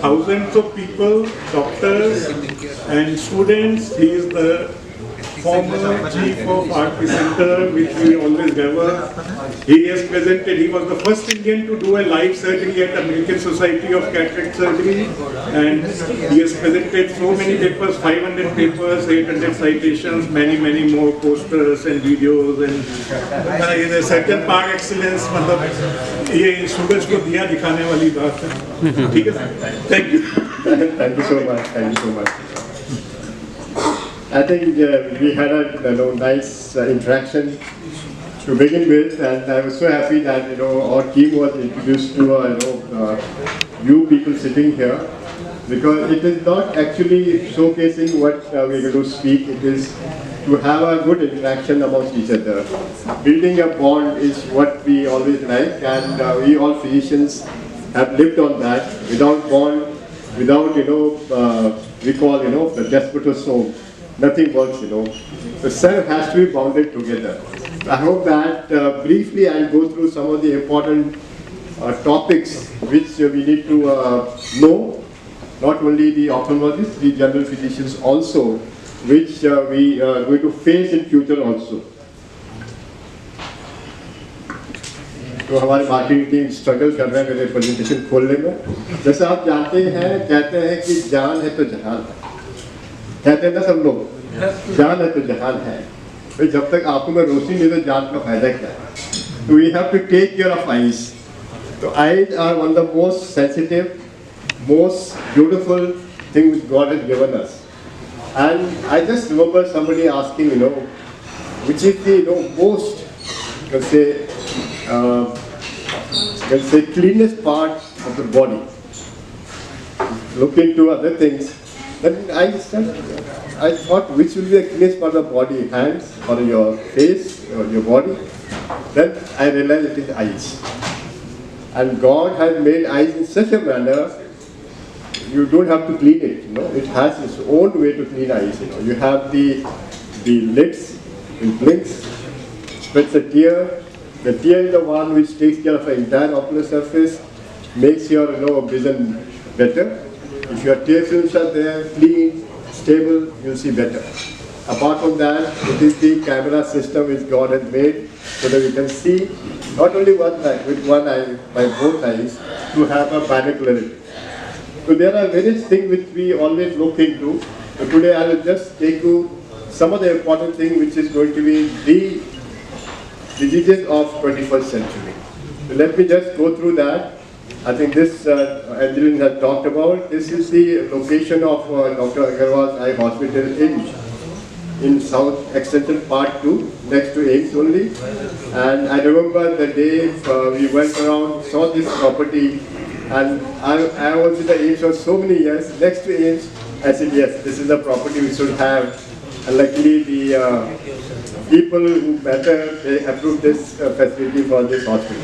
thousands of people, doctors and students. He is the former chief of RP Center, which we always rever. He has presented, he was the first Indian to do a live surgery at American Society of Cataract Surgery, and he has presented so many papers, 500 papers, 800 citations, many more posters and videos, and in a certain par excellence, मतलब ये सूरज को दिया दिखाने वाली बात है, ठीक है? Thank you. Thank you so much. Thank you so much. I think we had a nice interaction to begin with, and I was so happy that our team was introduced to you people sitting here, because it is not actually showcasing what we're going to speak. It is to have a good interaction amongst each other. Building a bond is what we always like, and we all physicians have lived on that. Without bond, without we call the despotism, nothing works. The self has to be bounded together. I hope that briefly I'll go through some of the important topics which we need to know, not only the ophthalmologists, the general physicians also, which we are going to face in future also. तो हमारी marketing team struggle कर रहे हैं मेरे presentation खोलने में। जैसे आप जानते हैं, कहते हैं कि जान है तो जहान है, कहते हैं ना सब लोग, जान है तो जहान है। भाई जब तक आंखों में रोशनी नहीं तो जान का फायदा क्या है? तो we have to take care of eyes. तो eyes are one of the most sensitive, most beautiful thing which God has given us. And I just remember somebody asking, which is the most, let's say cleanest part of the body. Look into other things. Then I thought, which will be the cleanest part of the body, hands or your face or your body? Then I realized it is eyes. And God has made eyes in such a manner, you don't have to clean it. It has its own way to clean eyes. You have the lids, it blinks, spreads a tear. The tear is the one which takes care of the entire ocular surface, makes your vision better. If your tear films are there, clean, stable, you'll see better. Apart from that, it is the camera system which God has made so that we can see not only one eye, with one eye, by both eyes, to have a binocularity. So there are various things which we always look into. So today I will just take you some of the important things which is going to be the diseases of 21st century. So let me just go through that. I think this Angeline has talked about. This is the location of Dr. Agarwal's Eye Hospital in South Extension Part 2, next to AIIMS only. And I remember the day we went around, saw this property, and I was in the AIIMS for so many years. Next to AIIMS, I said, yes, this is the property we should have. And luckily the people who better, they approved this facility for this hospital.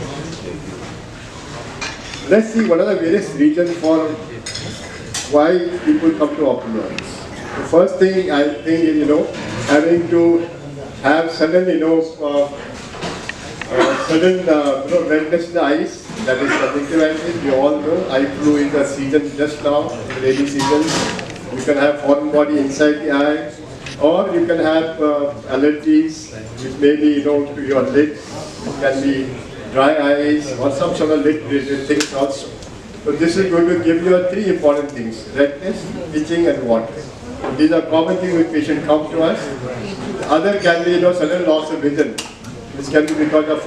Let's see what are the various reasons for why people come to ophthalmologists. The first thing I think is, having to have sudden, redness in the eyes, that is conjunctivitis. We all know eye flu is the season just now, the rainy season. You can have foreign body inside the eye, or you can have allergies, which may be, to your lids. It can be dry eyes or some sort of lid-related things also. So this is going to give you three important things: redness, itching, and water. These are common things when patients come to us. The other can be, sudden loss of vision. This can be because of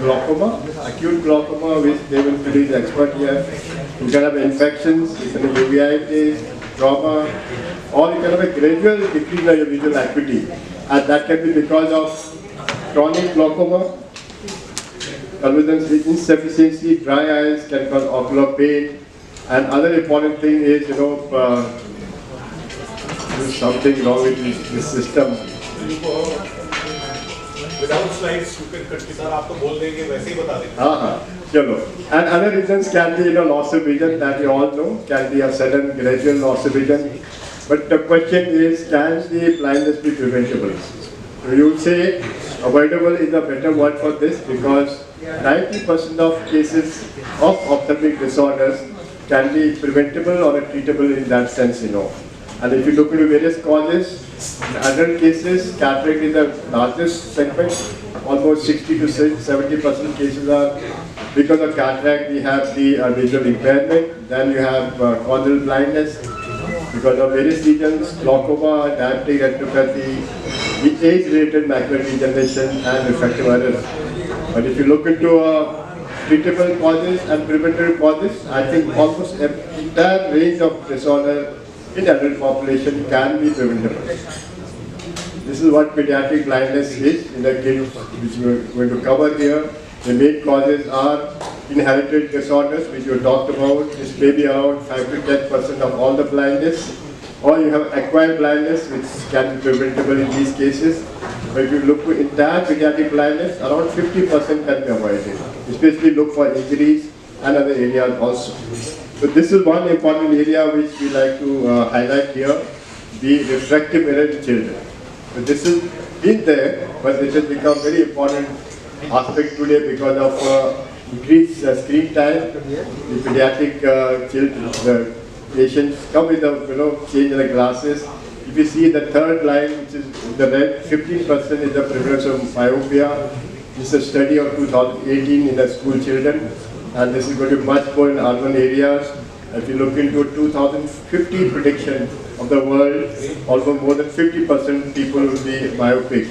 glaucoma, acute glaucoma, which they will be the expert here. You can have infections, you can have uveitis, trauma, or you can have a gradual decrease in your visual acuity. And that can be because of chronic glaucoma, convergence insufficiency, dry eyes can cause ocular pain. And other important thing is, there's something wrong with this system. Without slides, you can continue. Sir, आप तो बोल देंगे वैसे ही बता देंगे. हाँ, चलो. And other reasons can be, loss of vision that you all know, can be a sudden gradual loss of vision. But the question is, can the blindness be preventable? So you would say avoidable is a better word for this, because 90% of cases of ophthalmic disorders can be preventable or treatable in that sense, you know. And if you look into various causes, in adult cases, cataract is the largest segment. Almost 60 to 70% cases are because of cataract. We have the visual impairment. Then you have corneal blindness because of various reasons, glaucoma, diabetic retinopathy, the age-related macular degeneration, and refractive errors. But if you look into treatable causes and preventable causes, I think almost entire range of disorder in adult population can be preventable. This is what pediatric blindness is in the kids, which we are going to cover here. The main causes are inherited disorders, which you talked about. This may be around 5 to 10% of all the blindness. Or you have acquired blindness, which can be preventable in these cases. But if you look to entire pediatric blindness, around 50% can be avoided. Especially look for injuries and other areas also. So this is one important area which we like to highlight here, the refractive error in children. So this has been there, but it has become very important aspect today because of increased screen time. The pediatric children, the patients come with a change in the glasses. If you see the third line, which is the red, 15% is the prevalence of myopia. This is a study of 2018 in the school children, and this is going to be much more in urban areas. If you look into 2050 prediction of the world, almost more than 50% people will be myopic,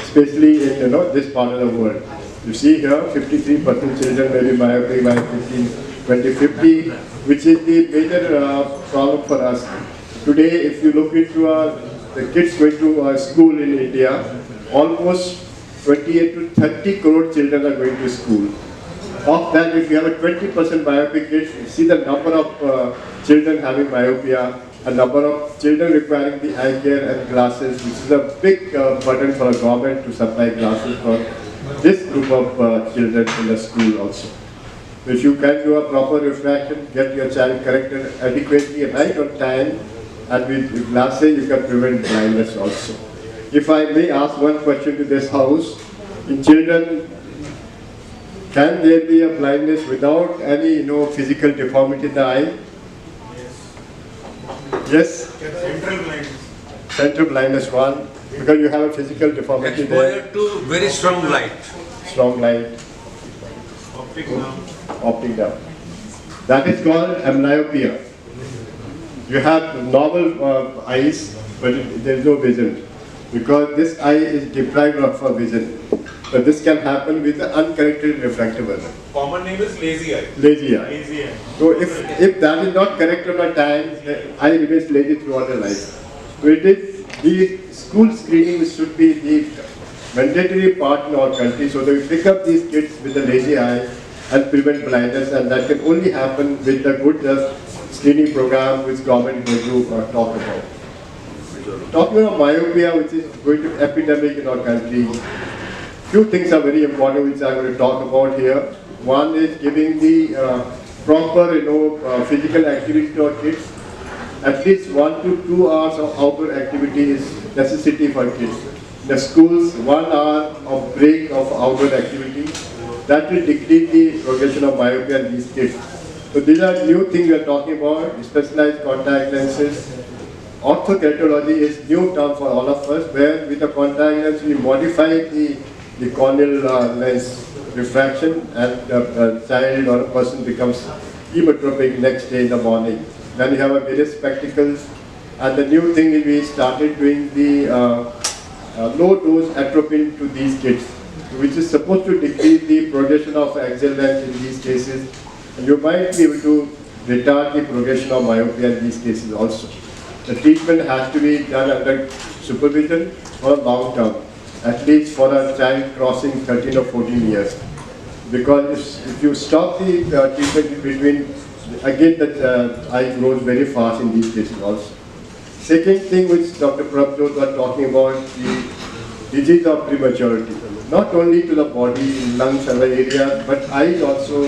especially in this part of the world. You see here, 53% children may be myopic by 2050, which is the major problem for us. Today, if you look into the kids going to school in India, almost 28 to 30 crore children are going to school. Of that, if you have a 20% myopic kids, you see the number of children having myopia, a number of children requiring the eye care and glasses, which is a big burden for a government to supply glasses for this group of children in the school also. If you can do a proper refraction, get your child corrected adequately right on time, and with glasses you can prevent blindness also. If I may ask one question to this house, in children, can there be a blindness without any physical deformity in the eye? Yes? Central blindness. Central blindness one, because you have a physical deformity there. Exposure to very strong light. Strong light. Optic nerve. Optic nerve. That is called amblyopia. You have normal eyes, but there is no vision, because this eye is deprived of vision. But this can happen with the uncorrected refractive error. Common name is lazy eye. Lazy eye. Lazy eye. So if that is not corrected on time, the eye remains lazy throughout the life. So it is the school screening should be the mandatory part in our country, so that we pick up these kids with the lazy eye and prevent blindness, and that can only happen with the good screening program which government is going to talk about. Talking about myopia, which is going to be epidemic in our country, few things are very important which I'm going to talk about here. One is giving the proper physical activity to our kids. At least 1 to 2 hours of outdoor activity is necessity for kids. In the schools, 1 hour of break of outdoor activity, that will decrease the progression of myopia in these kids. So these are new things we are talking about, specialized contact lenses. Orthokeratology is new term for all of us, where with the contact lens we modify the corneal lens refraction, and a child or a person becomes hemotropic next day in the morning. Then you have a various spectacles, and the new thing is we started doing the low dose atropine to these kids, which is supposed to decrease the progression of axial length in these cases. And you might be able to retard the progression of myopia in these cases also. The treatment has to be done under supervision for long term, at least for a child crossing 13 or 14 years. Because if you stop the treatment in between, again the eye grows very fast in these cases also. Second thing which Dr. Prabhat was talking about, the disease of prematurity. Not only to the body, lungs, other areas, but eyes also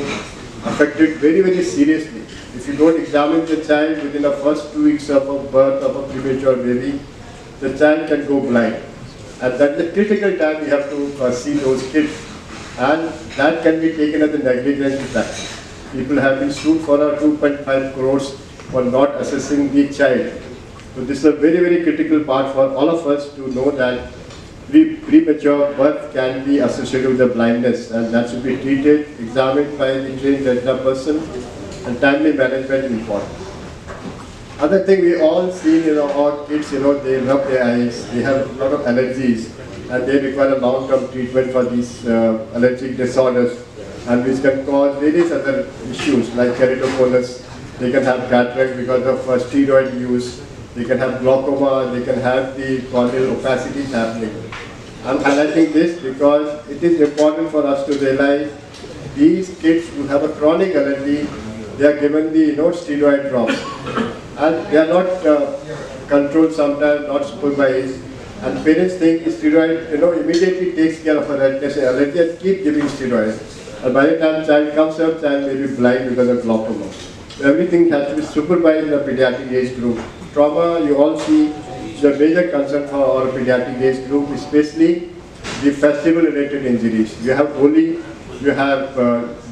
affected very, very seriously. If you don't examine the child within the first 2 weeks of a birth of a premature baby, the child can go blind. And that's the critical time we have to see those kids. And that can be taken as a negligence practice. People have been sued for 2.5 crores for not assessing the child. So this is a very, very critical part for all of us to know that premature birth can be associated with the blindness, and that should be treated, examined by the trained retina person, and timely management is important. Other thing we all see, our kids, they rub their eyes, they have a lot of allergies, and they require a long-term treatment for these allergic disorders, and which can cause various other issues like keratoconus. They can have cataract because of steroid use. They can have glaucoma. They can have the corneal opacity happening. I'm highlighting this because it is important for us to realize these kids who have a chronic allergy, they are given the steroid drops, and they are not controlled sometimes, not supervised. And parents think steroid, immediately takes care of a allergy and keep giving steroids. And by the time child comes up, child may be blind because of glaucoma. Everything has to be supervised in the pediatric age group. Trauma, you all see, is a major concern for our pediatric age group, especially the festival-related injuries. You have Holi, you have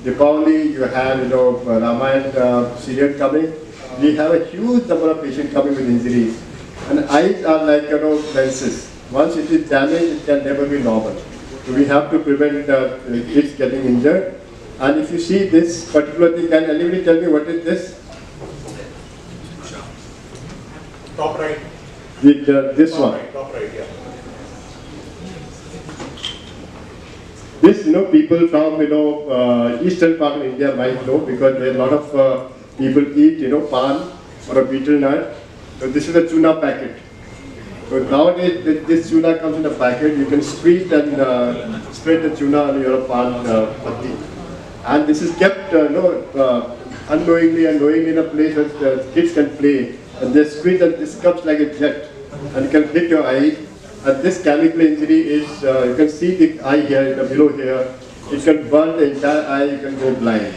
Deepavali, you have Ramayana serial coming. We have a huge number of patients coming with injuries. And eyes are like lenses. Once it is damaged, it can never be normal. So we have to prevent kids getting injured. And if you see this particular thing, can anybody tell me what is this? Top right. This Top one. right, top right, yeah. This, people from, eastern part of India might know because there are a lot of people eat, pan or a betel nut. So this is a tuna packet. So nowadays, this tuna comes in a packet. You can squeeze and spread the tuna on your pan patti. And this is kept, unknowingly and knowingly in a place where kids can play. And they squeeze and this comes like a jet, and it can hit your eye. And this chemical injury is, you can see the eye here, below here. It can burn the entire eye. You can go blind.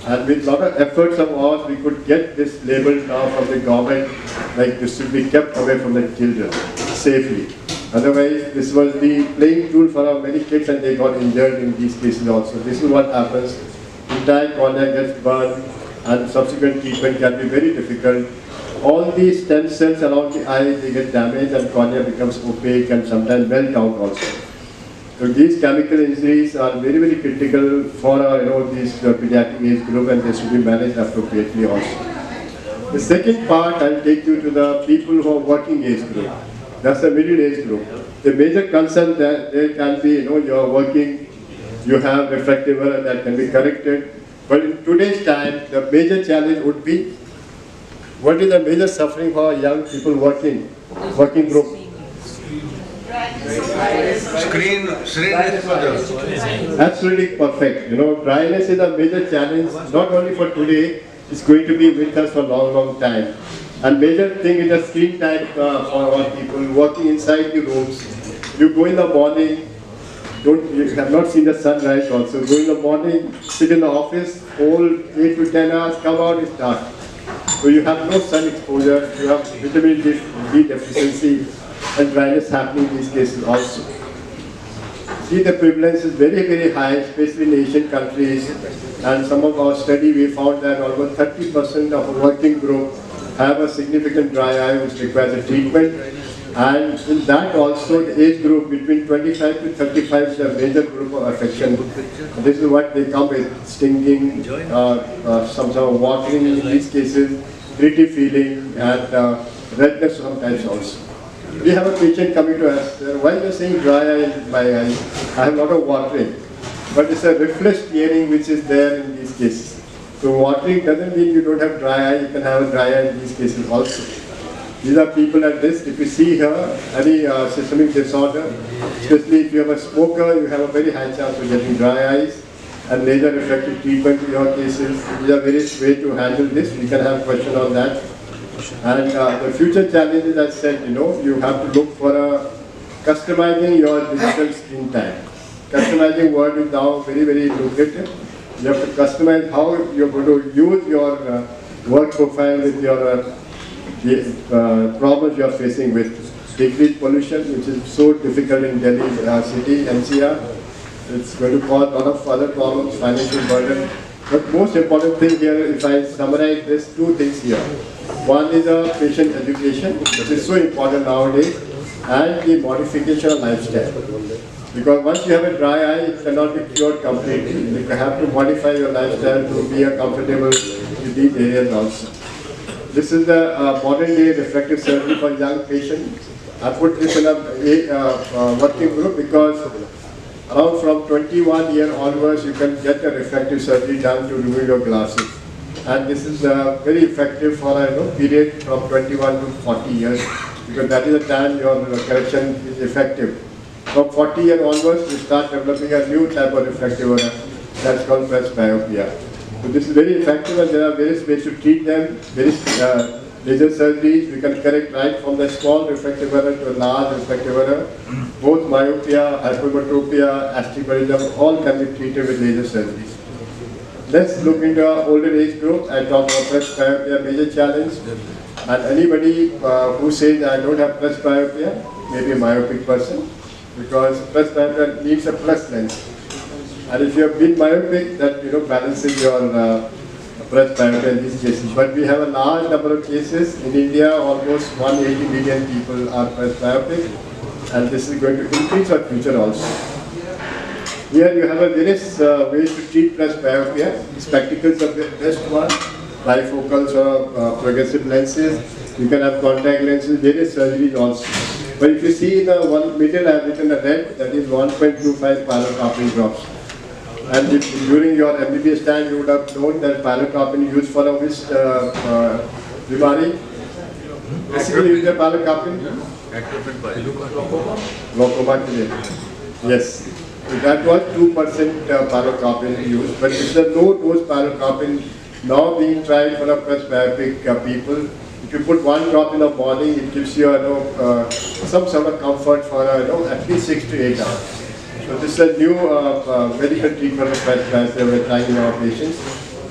And with a lot of efforts of ours, we could get this label now from the government, like this should be kept away from the children safely. Otherwise, this was the playing tool for our many kids and they got injured in these cases also. This is what happens. Entire cornea gets burned and subsequent treatment can be very difficult. All these stem cells around the eye, they get damaged and cornea becomes opaque and sometimes melt out also. So these chemical injuries are very, very critical for these pediatric age group, and they should be managed appropriately also. The second part, I'll take you to the people who are working age group. That's the middle age group. The major concern that there can be, you are working, you have refractive error that can be corrected. But in today's time, the major challenge would be, what is the major suffering for young people working group? Screen Absolutely perfect. Dryness is a major challenge, not only for today, it's going to be with us for a long, long time. And major thing is the screen time for all people working inside the rooms. You go in the morning, you have not seen the sunrise also. Go in the morning, sit in the office, whole 8 to 10 hours, come out, it's dark. So you have no sun exposure, you have vitamin D deficiency, and dryness happening in these cases also. See, the prevalence is very, very high, especially in Asian countries. And some of our study, we found that almost 30% of a working group have a significant dry eye which requires a treatment. And in that also, the age group between 25 to 35 is a major group of affection. This is what they come with: stinging, some sort of watering in these cases, gritty feeling, and redness sometimes also. We have a patient coming to us, why are you saying dry eye in my eye? I have a lot of watering. But it's a reflex tearing which is there in these cases. So watering doesn't mean you don't have dry eye, you can have a dry eye in these cases also. These are people at risk. If you see here any systemic disorder, especially if you have a smoker, you have a very high chance of getting dry eyes. And laser refractive treatment in your cases, these are various ways to handle this. We can have a question on that. And the future challenges, as I said, you have to look for customizing your digital screen time. Customizing word is now very, very lucrative. You have to customize how you're going to use your work profile with your problems you're facing with decreased pollution, which is so difficult in Delhi city, NCR. It's going to cause a lot of other problems, financial burden. But most important thing here, if I summarize, there's two things here. One is a patient education, which is so important nowadays, and the modification of lifestyle. Because once you have a dry eye, it cannot be cured completely. You have to modify your lifestyle to be comfortable with these areas also. This is the modern day refractive surgery for young patients. I put this in a working group because around from 21 year onwards, you can get a refractive surgery done to remove your glasses. And this is very effective for a period from 21 to 40 years, because that is the time your correction is effective. From 40 years onwards, you start developing a new type of refractive error that's called presbyopia. So this is very effective, and there are various ways to treat them. Various laser surgeries, we can correct right from the small refractive error to a large refractive error. Both myopia, hypermetropia, astigmatism, all can be treated with laser surgeries. Let's look into our older age group. I talk about presbyopia, major challenge. And anybody who says I don't have presbyopia, maybe a myopic person, because presbyopia needs a plus lens. And if you have been myopic, that balances your presbyopia in these cases. But we have a large number of cases. In India, almost 180 million people are presbyopic, and this is going to increase our future also. Here you have a various ways to treat presbyopia. Spectacles are the best one, bifocals or progressive lenses. You can have contact lenses, various surgeries also. But if you see in the one middle, I have written a red, that is 1.25 pilocarpine drops. And during your MBBS time, you would have known that pilocarpine used for which bimari? Basically, use the pilocarpine? Glaucoma. Yes. So that was 2% pilocarpine used, but it's a low-dose pilocarpine now being tried for a presbyopic people. If you put one drop in the morning, it gives you some sort of comfort for at least 6 to 8 hours. So this is a new medical treatment of presbyopia we're trying in our patients.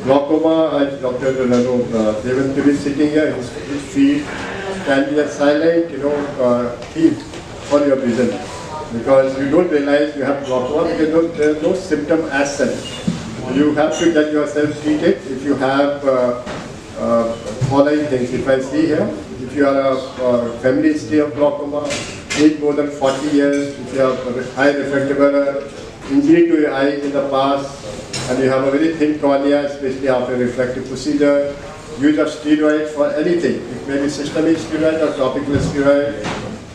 Glaucoma, as Dr. Devendra is sitting here, his field can be a silent, thief for your vision. Because you don't realize you have glaucoma because there is no symptom as such. You have to get yourself treated if you have following things. If I see here, if you are a family history of glaucoma, age more than 40 years, if you have a high refractive error, injury to your eye in the past, and you have a very thin cornea, especially after refractive procedure, use of steroids for anything. It may be systemic steroid or topical steroid,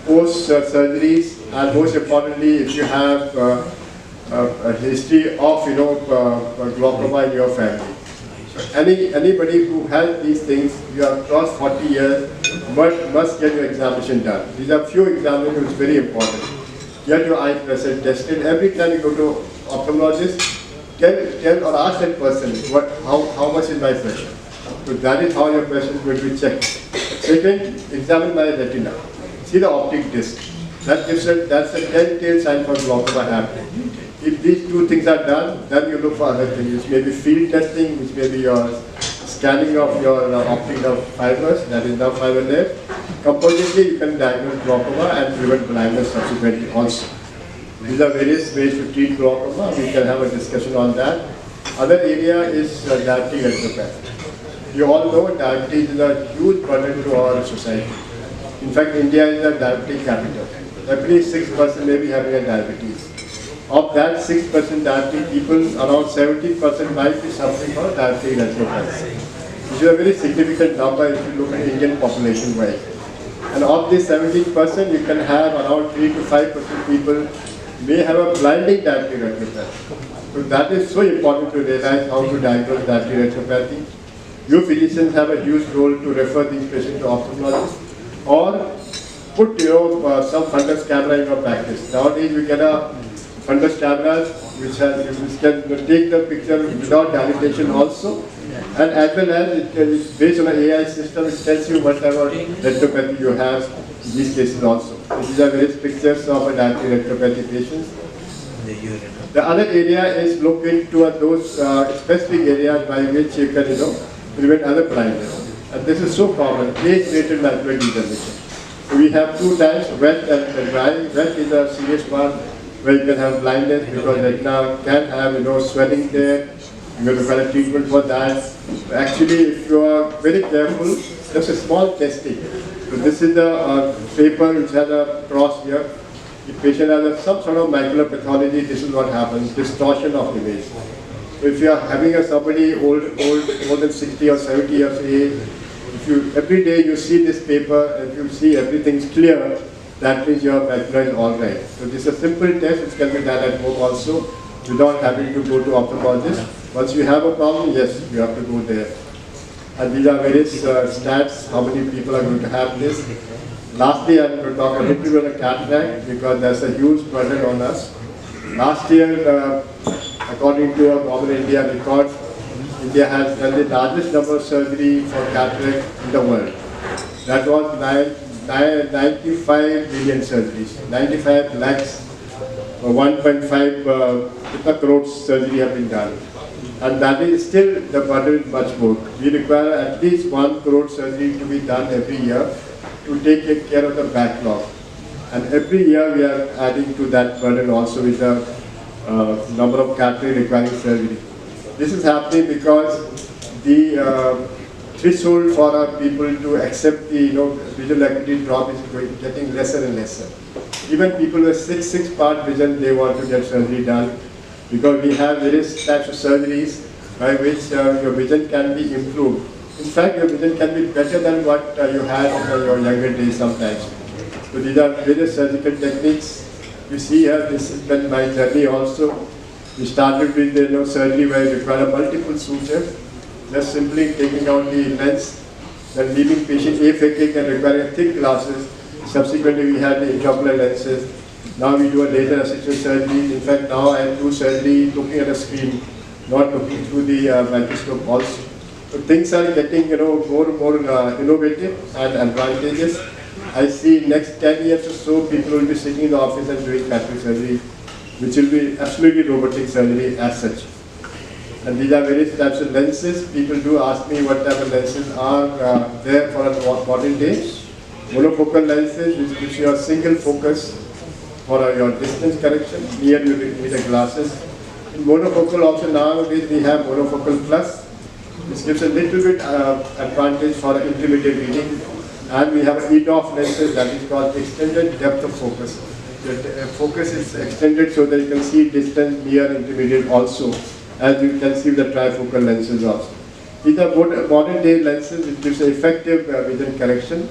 post surgeries, and most importantly, if you have a history of glaucoma in your family. Anybody who has these things, you have crossed 40 years, but must get your examination done. These are few examinations which are very important. Get your eye pressure tested. Every time you go to ophthalmologist, tell or ask that person how much is my pressure. So that is how your pressure is going to be checked. Second, examine my retina. See the optic disc. That's a telltale sign for glaucoma happening. If these two things are done, then you look for other things, which may be field testing, which may be your scanning of your optic nerve fibers, that is nerve fiber there. Compositely, you can diagnose glaucoma and prevent blindness subsequently also. These are various ways to treat glaucoma. We can have a discussion on that. Other area is diabetic retinopathy. You all know diabetes is a huge burden to our society. In fact, India is a diabetic capital. At least 6% may be having a diabetes. Of that 6% diabetic people, around 70% might be suffering from diabetic retinopathy, which is a very significant number if you look at Indian population wise. And of this 17%, you can have around 3 to 5% people may have a blinding diabetic retinopathy. So that is so important to realize how to diagnose diabetic retinopathy. You physicians have a huge role to refer these patients to ophthalmologists or put some fundus camera in your practice. Nowadays we get a fundus cameras which can take the picture without dilatation also, and as well as it is based on an AI system, it tells you whatever retinopathy you have in these cases also. These are various pictures of a diabetic retinopathy patients. The other area is look into those specific areas by which you can prevent other blindness. And this is so common, age-related macular degeneration. So we have two types, wet and dry. Wet is a serious one where you can have blindness because retina can have swelling there, You will require a treatment for that. Actually, if you are very careful, just a small testing. So this is the paper which has a cross here. The patient has some sort of macular pathology. This is what happens: distortion of image. So if you are having somebody old, more than 60 or 70 years of age, if you every day you see this paper and you see everything's clear, that means your macula is all right. So this is a simple test which can be done at home also, without having to go to ophthalmologist. Once you have a problem, yes, you have to go there. And these are various stats, how many people are going to have this. Lastly, I'm going to talk a little bit about cataract because there's a huge burden on us. Last year, according to a Global India record, India has done the largest number of surgery for cataract in the world. That was 95 million surgeries, 95 lakhs, 1.5 crore surgery have been done. And that is still the burden is much more. We require at least 1 crore surgery to be done every year to take care of the backlog. And every year we are adding to that burden also with the number of cataract requiring surgery. This is happening because the threshold for our people to accept the visual acuity drop is getting lesser and lesser. Even people with six-part vision, they want to get surgery done because we have various types of surgeries by which your vision can be improved. In fact, your vision can be better than what you had in your younger days sometimes. So these are various surgical techniques. You see here, this has been my journey also. We started with surgery where you require multiple sutures, just simply taking out the lens, then leaving patient aphakic and requiring thick glasses. Subsequently, we had the intraocular lenses. Now we do a laser assisted surgery. In fact, now I do surgery looking at a screen, not looking through the microscope also. So things are getting more and more innovative and advantageous. I see next 10 years or so, people will be sitting in the office and doing cataract surgery, which will be absolutely robotic surgery as such. And these are various types of lenses. People do ask me what type of lenses are there for a modern day. Monofocal lenses, which gives you a single focus for your distance correction. Here you need the glasses. In monofocal also nowadays we have monofocal plus, which gives a little bit advantage for intermediate reading. And we have EDOF lenses that is called extended depth of focus. The focus is extended so that you can see distance, near, intermediate also, as you can see with the trifocal lenses also. These are modern day lenses which gives effective vision correction,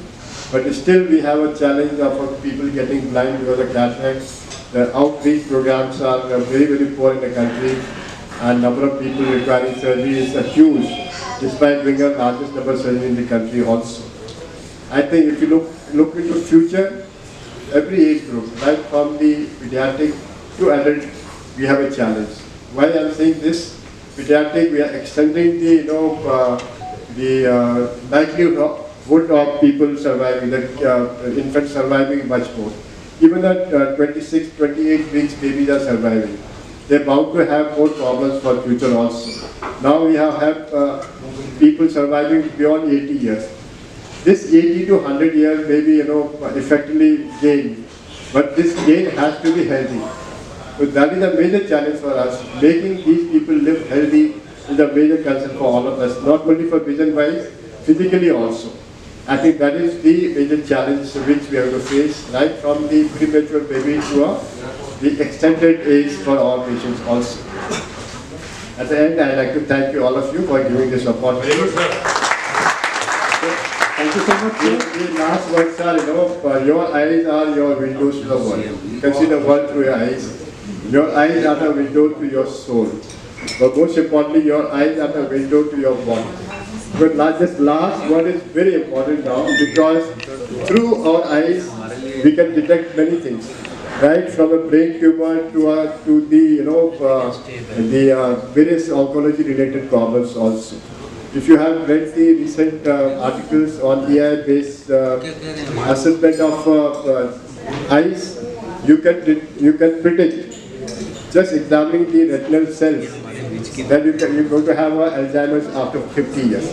but still we have a challenge of people getting blind because of cataract. The outreach programs are very, very poor in the country, and number of people requiring surgery is huge, despite being the largest number of surgery in the country also. I think if you look into future, every age group, right from the pediatric to adult, we have a challenge. Why I am saying this? Pediatric, we are extending the likelihood of people surviving, the infants surviving much more. Even at 26, 28 weeks, babies are surviving. They're bound to have more problems for future also. Now we have people surviving beyond 80 years. This 80 to 100 years may be, effectively gained, but this gain has to be healthy. So that is a major challenge for us. Making these people live healthy is a major concern for all of us, not only for vision-wise, physically also. I think that is the major challenge which we have to face, right from the premature baby to the extended age for our patients also. At the end, I'd like to thank you, all of you, for giving this opportunity. Thank you so much. The last words are, your eyes are your windows to the world. You can see the world through your eyes. Your eyes are the window to your soul. But most importantly, your eyes are the window to your body. But this last one is very important now because through our eyes, we can detect many things. Right from a brain tumor to the various oncology-related problems also. If you have read the recent articles on AI-based assessment of eyes, you can predict, just examining the retinal cells, that you're going to have Alzheimer's after 50 years.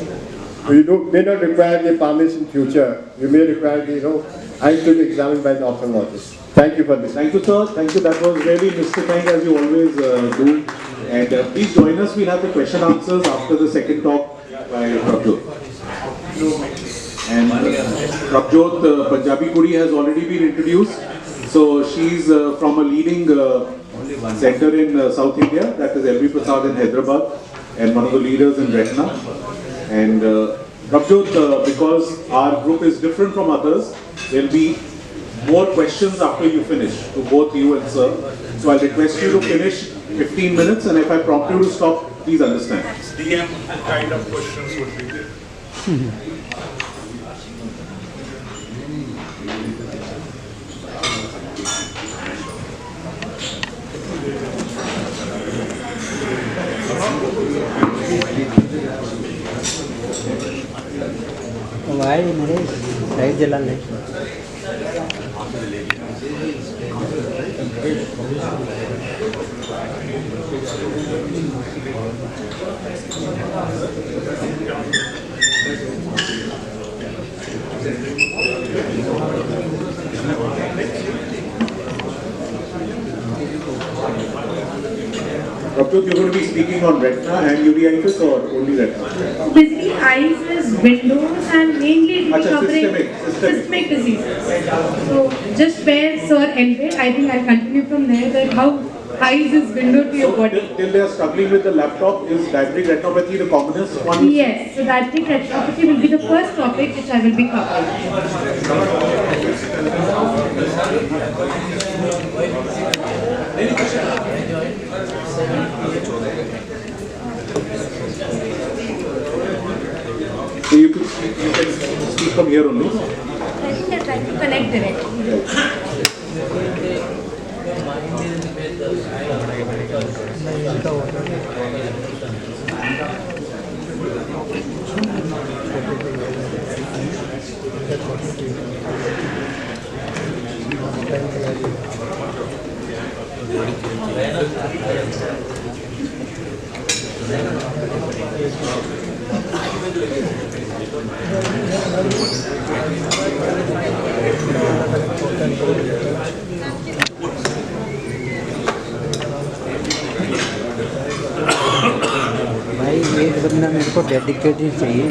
So you may not require the palmist in future. You may require the eyes to be examined by the ophthalmologist. Thank you for this. Thank you, sir. Thank you. That was really mystifying as you always do. And please join us. We'll have the question answers after the second talk by Prabjot. And Prabjot Punjabi Kudi has already been introduced. So she's from a leading center in South India, that is LV Prasad in Hyderabad, and one of the leaders in Retina. And Prabjot, because our group is different from others, there will be more questions after you finish to both you and sir. So I'll request you to finish 15 minutes, and if I prompt you to stop, please understand. DM kind of questions would be there. भाई मेरे light जला ले Prabjot, you're going to be speaking on retina and uveitis or only retina? Basically, eyes is windows and mainly it will be Acha, covering systemic. diseases. So, just where sir ended, I think I'll continue from there that how eyes is window to your body. Till they are struggling with the laptop, is diabetic retinopathy the commonest one? Yes, so diabetic retinopathy will be the first topic which I will be covering. So you can speak from here only. I think they're trying to connect directly. भाई एक बंदा मेरे को dedicated चाहिए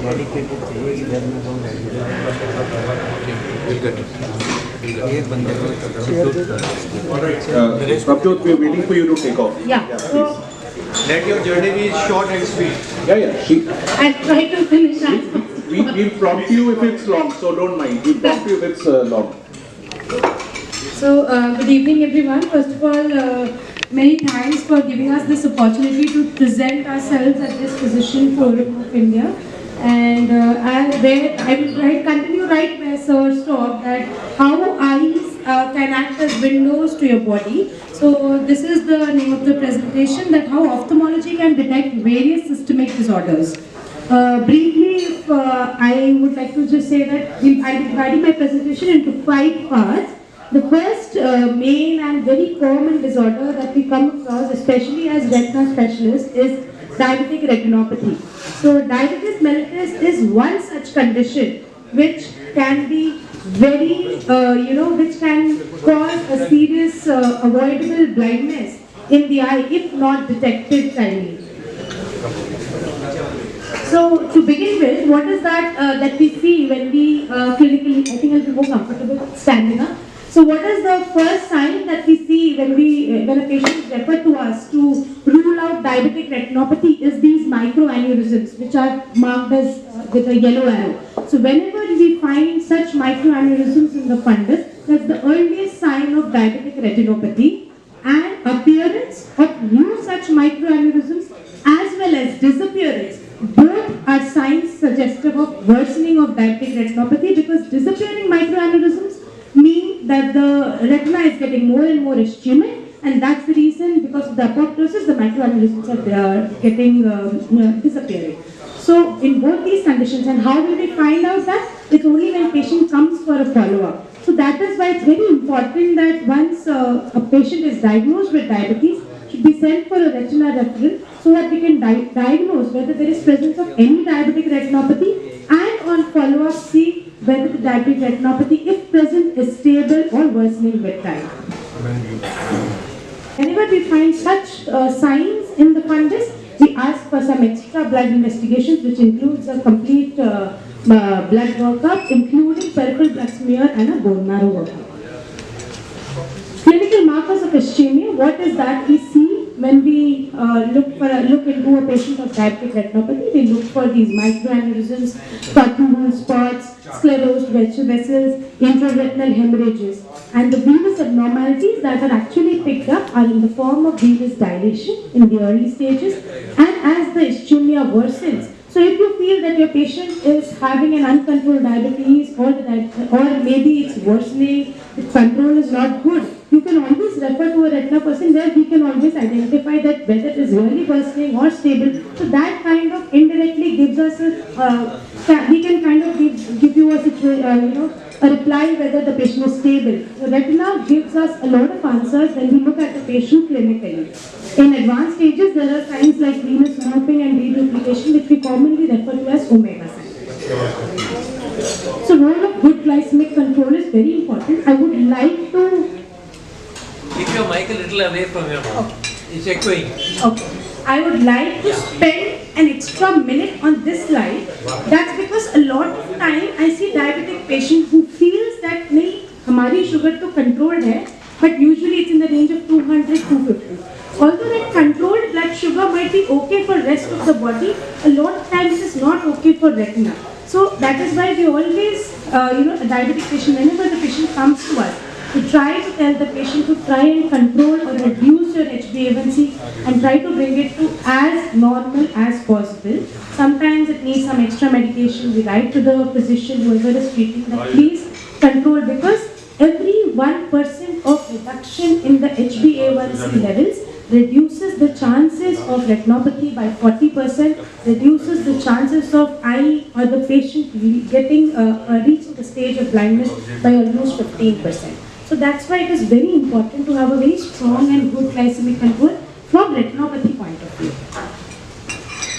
dedicated चाहिए कि जब मैं कहूँ एक बंदे को Prabjot, we are waiting for you to take off. Yeah, so Let your journey be short and sweet. Yeah. I'll try to finish as We'll prompt you if it's long, so don't mind. We'll prompt you if it's long. So, good evening everyone. First of all, many thanks for giving us this opportunity to present ourselves at this Physician Forum of India. And I will continue right where Sir stopped, that how eyes can act as windows to your body. So this is the name of the presentation, that how ophthalmology can detect various systemic disorders. Briefly, if I would like to just say that I'll be dividing my presentation into 5 parts. The first main and very common disorder that we come across, especially as retina specialists, is diabetic retinopathy. So diabetes mellitus is one such condition which can be very, which can cause a serious avoidable blindness in the eye if not detected timely. So to begin with, what is that we see when we clinically, I think I'll be more comfortable standing up. So what is the first sign that we see when a patient is referred to us to rule out diabetic retinopathy is these microaneurysms, which are marked as with a yellow arrow. So whenever we find such microaneurysms in the fundus, that's the earliest sign of diabetic retinopathy, and appearance of new such microaneurysms as well as disappearance. Both are signs suggestive of worsening of diabetic retinopathy, because disappearing microaneurysms mean that the retina is getting more and more ischemic, and that's the reason, because of the apoptosis, the microaneurysms are getting disappearing. So in both these conditions, and how will we find out that? It's only when patient comes for a follow-up. So that is why it's very important that once a patient is diagnosed with diabetes, should be sent for a retina referral so that we can diagnose whether there is presence of any diabetic retinopathy, and on follow-up see whether the diabetic retinopathy, if present, is stable or worsening with time. Whenever we find such signs in the fundus, we ask for some extra blood investigations, which includes a complete blood workup, including peripheral blood smear and a bone marrow workup. Clinical markers of ischemia, what is that we see when we look into a patient of diabetic retinopathy? We look for these microaneurysms, patulous spots, sclerosed vessels, intraretinal hemorrhages, and the venous abnormalities that are actually picked up are in the form of venous dilation in the early stages, and as the ischemia worsens. So if you feel that your patient is having an uncontrolled diabetes, or maybe it's worsening, the control is not good, you can always refer to a retina person where we can always identify that whether it is really worsening or stable. So that kind of indirectly gives us we can kind of give you a reply whether the patient is stable. The retina gives us a lot of answers when we look at the patient clinically. In advanced stages, there are signs like venous warping and reduplication, which we commonly refer to as omega signs. So, role of good glycemic control is very important. I would like to keep your mic a little away from your mouth. It's echoing. Okay. I would like to spend an extra minute on this slide. That's because a lot of time I see diabetic patient who feels that nahi, hamari sugar to controlled hai, but usually it's in the range of 200, 250. Although that controlled blood sugar might be okay for rest of the body, a lot of times it is not okay for retina. So that is why we always, a diabetic patient, whenever the patient comes to us, we try to tell the patient to try and control or reduce your HbA1c and try to bring it to as normal as possible. Sometimes it needs some extra medication. We write to the physician, whoever is treating, that please control, because every 1% of reduction in the HbA1c levels reduces the chances of retinopathy by 40%, reduces the chances of eye or the patient getting reaching the stage of blindness by almost 15%. So that's why it is very important to have a very strong and good glycemic control from retinopathy point of view.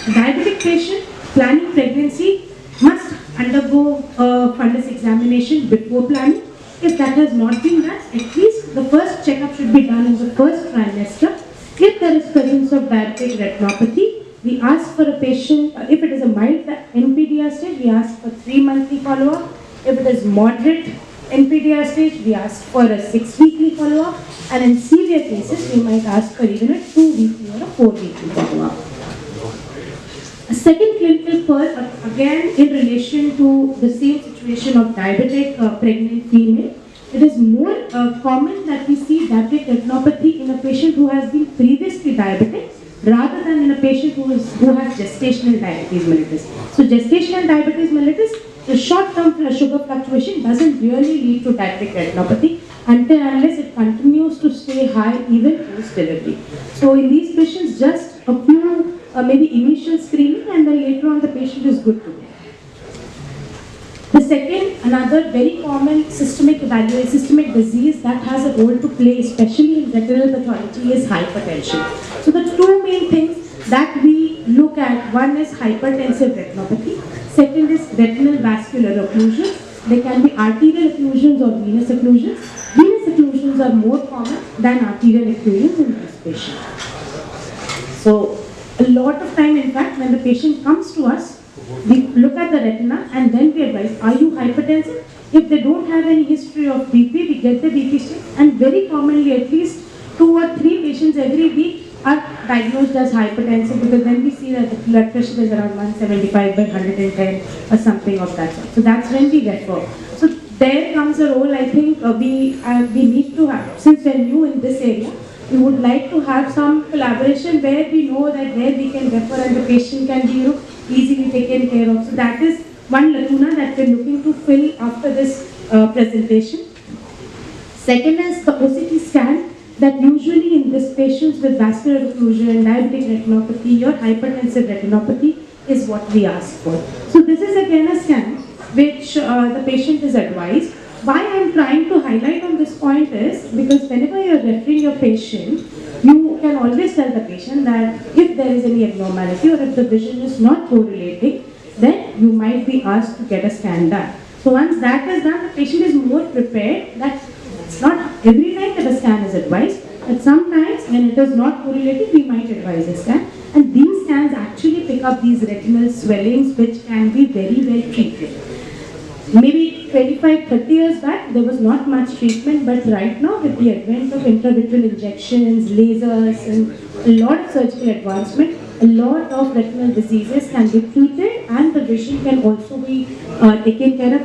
A diabetic patient planning pregnancy must undergo a fundus examination before planning. If that has not been done, at least the first checkup should be done in the first trimester. If there is presence of diabetic retinopathy, we ask for a patient, if it is a mild NPDR stage, we ask for 3 monthly follow-up. If it is moderate NPDR stage, we ask for a 6-weekly follow-up, and in severe cases, we might ask for even a 2-weekly or a 4-weekly follow-up. A second clinical pearl, again in relation to the same situation of diabetic pregnant female, it is more common that we see diabetic retinopathy in a patient who has been previously diabetic rather than in a patient who has gestational diabetes mellitus. So gestational diabetes mellitus, the short-term sugar fluctuation doesn't really lead to diabetic retinopathy until unless it continues to stay high even post-delivery. So in these patients, just a few maybe initial screening, and then later on the patient is good to go. The second, another very common systemic disease that has a role to play, especially in retinal pathology, is hypertension. So the two main things that we look at, one is hypertensive retinopathy, second is retinal vascular occlusions. They can be arterial occlusions or venous occlusions. Venous occlusions are more common than arterial occlusions in this patient. So a lot of time, in fact, when the patient comes to us, we look at the retina and then we advise, are you hypertensive? If they don't have any history of BP, we get the BP state, and very commonly at least 2 or 3 patients every week are diagnosed as hypertensive, because then we see that the blood pressure is around 175 by 110 or something of that sort. So that's when we refer. So there comes a role, I think we need to have, since we're new in this area, we would like to have some collaboration where we know that where we can refer and the patient can be easily taken care of. So that is one lacuna that we're looking to fill after this presentation. Second is the OCT scan, that usually in these patients with vascular occlusion, diabetic retinopathy or hypertensive retinopathy is what we ask for. So this is again a scan which the patient is advised. why I'm trying to highlight on this point is because whenever you're referring your patient, you can always tell the patient that if there is any abnormality or if the vision is not correlating, then you might be asked to get a scan done. So once that is done, the patient is more prepared that it's not every time that a scan is advised, but sometimes when it is not correlating, we might advise a scan. And these scans actually pick up these retinal swellings which can be very well treated. Maybe 25-30 years back, there was not much treatment, but right now with the advent of intravitreal injections, lasers, and a lot of surgical advancement, a lot of retinal diseases can be treated, and the vision can also be taken care of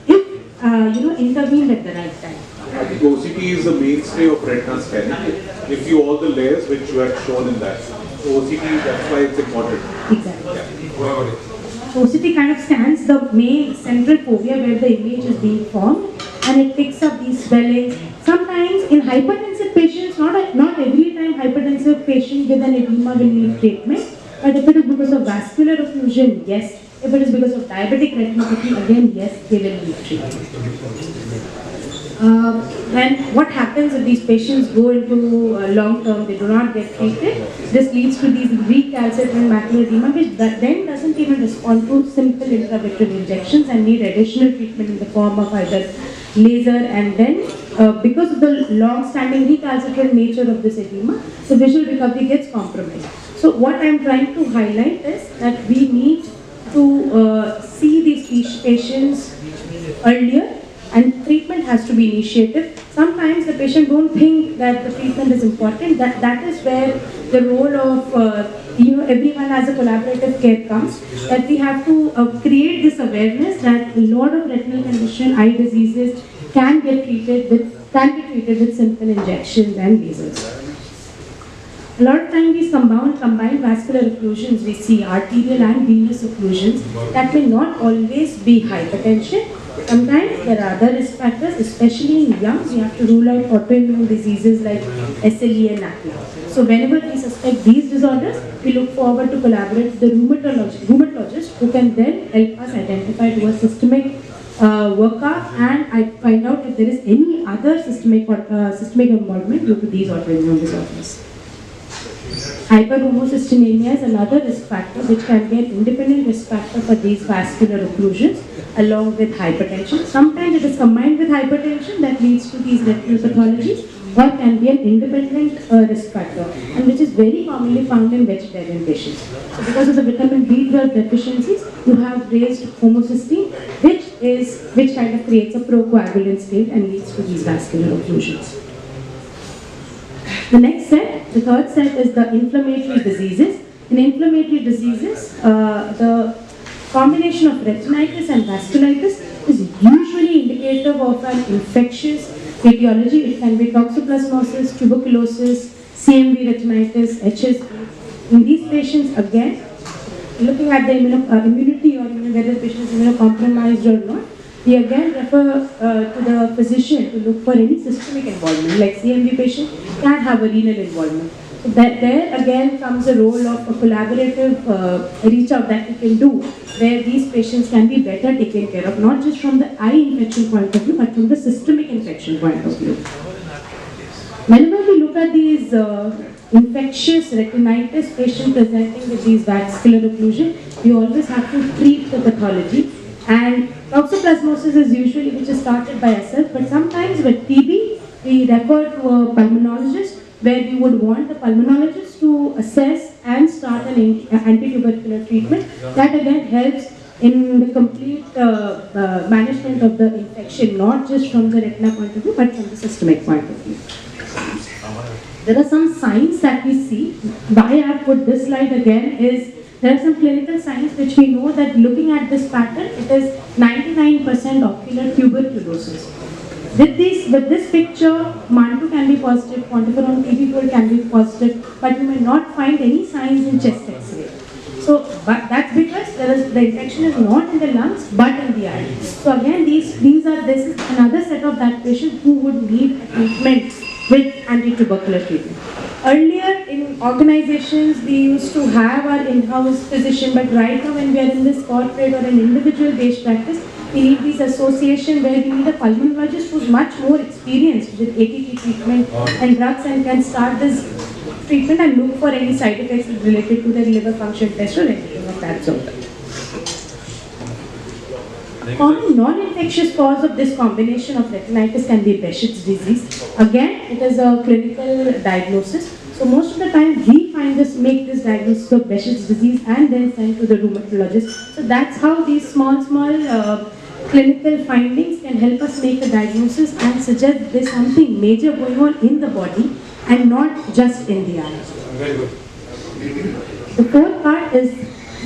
if intervened at the right time. I think OCT is the mainstay of retina scanning. Gives you all the layers which you had shown in that. So OCT, that's why it's important. Exactly. OCT kind of scans the main central fovea where the image is being formed, and it picks up these swellings. Sometimes in hypertensive patients, not every time hypertensive patient with an edema will need treatment, but if it is because of vascular occlusion, yes. If it is because of diabetic retinopathy, again, yes, they will need treatment. Then what happens if these patients go into long term, they do not get treated, this leads to these recalcitrant macular edema which then doesn't even respond to simple intravitreal injections and need additional treatment in the form of either laser, and then because of the long-standing recalcitrant nature of this edema, the visual recovery gets compromised. So what I am trying to highlight is that we need to see these patients earlier, and treatment has to be initiated. Sometimes the patient don't think that the treatment is important. That is where the role of everyone as a collaborative care comes. That we have to create this awareness that a lot of retinal condition, eye diseases can be treated with simple injections and lasers. A lot of times these combined vascular occlusions, we see arterial and venous occlusions that may not always be hypertension. Sometimes there are other risk factors, especially in young, we have to rule out autoimmune diseases like SLE and acne. So whenever we suspect these disorders, we look forward to collaborate with the rheumatologist who can then help us identify to a systemic workup and find out if there is any other systemic involvement due to these autoimmune disorders. Hyperhomocystinemia is another risk factor which can be an independent risk factor for these vascular occlusions along with hypertension. Sometimes it is combined with hypertension that leads to these retinal pathologies, or can be an independent risk factor, and which is very commonly found in vegetarian patients. So because of the vitamin B12 deficiencies, you have raised homocysteine, which kind of creates a procoagulant state and leads to these vascular occlusions. The next set, the third set, is the inflammatory diseases. In inflammatory diseases, the combination of retinitis and vasculitis is usually indicative of an infectious etiology. It can be toxoplasmosis, tuberculosis, CMV retinitis, HSV. In these patients, again, looking at the immunity or whether the patient is immunocompromised or not, we again refer to the physician to look for any systemic involvement, like CMV patient can have a renal involvement. So there again comes a role of a collaborative reach out that we can do, where these patients can be better taken care of, not just from the eye infection point of view, but from the systemic infection point of view. Whenever we look at these infectious retinitis patient presenting with these vascular occlusion, we always have to treat the pathology. And toxoplasmosis is usually which is started by ourselves, but sometimes with TB, we refer to a pulmonologist, where we would want the pulmonologist to assess and start an anti-tubercular treatment. That again helps in the complete management of the infection, not just from the retina point of view, but from the systemic point of view. There are some signs that we see. Why I have put this slide again is there are some clinical signs which we know that looking at this pattern, it is 99% ocular tuberculosis. With this picture, MANTU can be positive, quantiferon TB4 can be positive, but you may not find any signs in chest X-ray. So, but that's because the infection is not in the lungs, but in the eye. So again, this is another set of that patient who would need a treatment with anti-tubercular treatment. Earlier in organizations, we used to have our in-house physician, but right now when we are in this corporate or an individual-based practice, we need this association where we need a pulmonologist who's much more experienced with ATT treatment and drugs and can start this treatment and look for any side effects related to the liver function test or anything of that sort. Common non-infectious cause of this combination of retinitis can be Behçet's disease. Again, it is a clinical diagnosis. So most of the time we make this diagnosis of Behçet's disease and then send to the rheumatologist. So that's how these small clinical findings can help us make a diagnosis and suggest there's something major going on in the body and not just in the eye. Very good. The fourth part is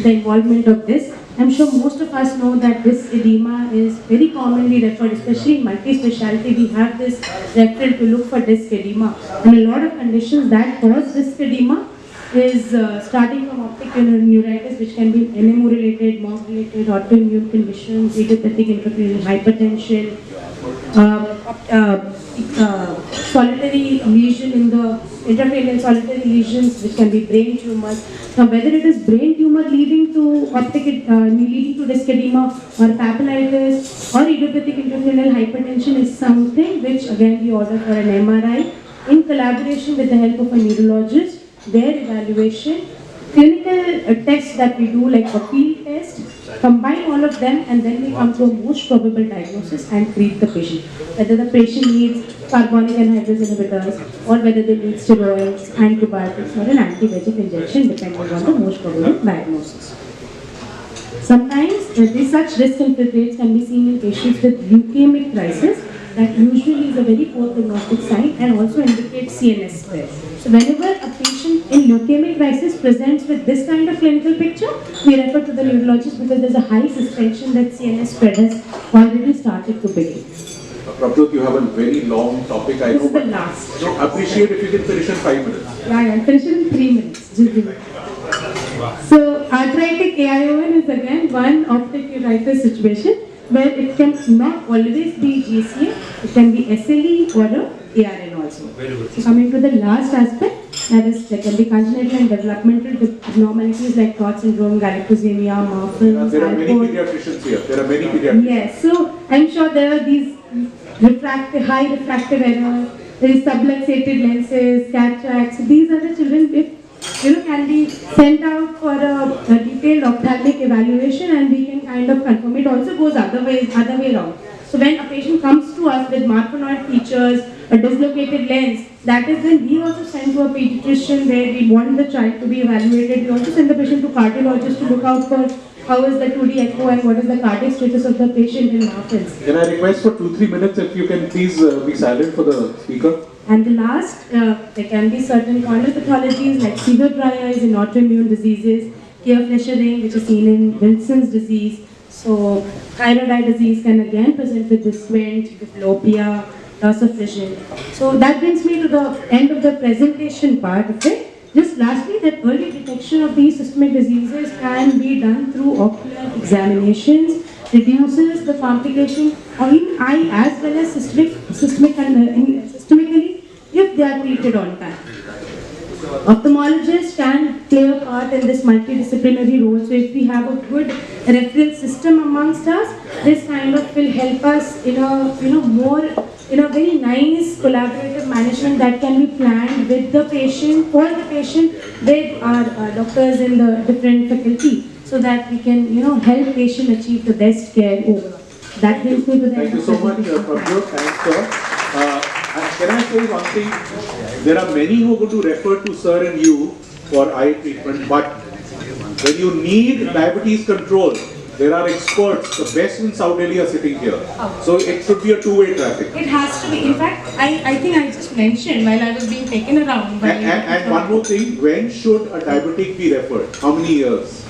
the involvement of this. I'm sure most of us know that this edema is very commonly referred, especially in multi-speciality. We have this referral to look for disc edema. And a lot of conditions that cause disc edema is starting from optic neuritis, which can be NMO-related, MOG-related, autoimmune conditions, idiopathic intracranial hypertension, solitary lesion in the intracranial solitary lesions, which can be brain tumors. Now, whether it is brain tumor leading to optic, leading to disc edema or papillitis or idiopathic intracranial hypertension is something which again we order for an MRI in collaboration with the help of a neurologist, their evaluation, clinical tests that we do like a field test, combine all of them and then we come to a most probable diagnosis and treat the patient. Whether the patient needs carbonic anhydrase inhibitors or whether they need steroids, antibiotics or an anti-VEGF injection depending on the most probable diagnosis. Sometimes such risk infiltrates can be seen in patients with leukemic crisis that usually is a very poor prognostic sign and also indicates CNS spread. So whenever a patient in leukemic crisis presents with this kind of clinical picture, we refer to the neurologist because there's a high suspicion that CNS spread has already started to begin. Prabjot, you have a very long topic, I This know, is the but last. appreciate if you can finish in 5 minutes. Yeah, I'll finish it in 3 minutes. Just give me. So arthritic AION is again one optic neuritis situation where it can not always be GCA, it can be SLE or a ARN also. Very good. So coming to the last aspect, that is there can be congenital and developmental abnormalities like Todd syndrome, galactosemia, Marfan's, There are many Alport. pediatricians here. There are many pediatricians. Yes, so I'm sure there are these high refractive error, there is subluxated lenses, cataracts. So these are the children with can be sent out for a detailed ophthalmic evaluation and we can kind of confirm. It also goes other way around. So when a patient comes to us with Marfanoid features, a dislocated lens, that is when we also send to a pediatrician where we want the child to be evaluated. We also send the patient to cardiologist to look out for how is the 2D echo and what is the cardiac status of the patient in Marfan's. Can I request for 2-3 minutes if you can please be silent for the speaker? And the last, there can be certain corneal pathologies like severe dry eyes in autoimmune diseases, Kehr-Fleischer ring, which is seen in Wilson's disease. So thyroid eye disease can again present with this squint, diplopia, loss of vision. So that brings me to the end of the presentation part of it. Just lastly, that early detection of these systemic diseases can be done through ocular examinations, reduces the complication or in eye as well as systemically if they are treated on time. Ophthalmologists can play a part in this multidisciplinary role. So if we have a good referral system amongst us, this kind of will help us in a very nice collaborative management that can be planned with the patient, for the patient, with our doctors in the different faculty, so that we can help patient achieve the best care overall. That brings me to the Thank end you of so much, presentation. Prabjot. Thanks, sir. Can I say one thing? There are many who are going to refer to sir and you for eye treatment, but when you need diabetes control, there are experts, the best in South Delhi are sitting here. So it should be a two-way traffic. It has to be. In fact, I think I just mentioned while I was being taken around. And one more thing, when should a diabetic be referred? How many years?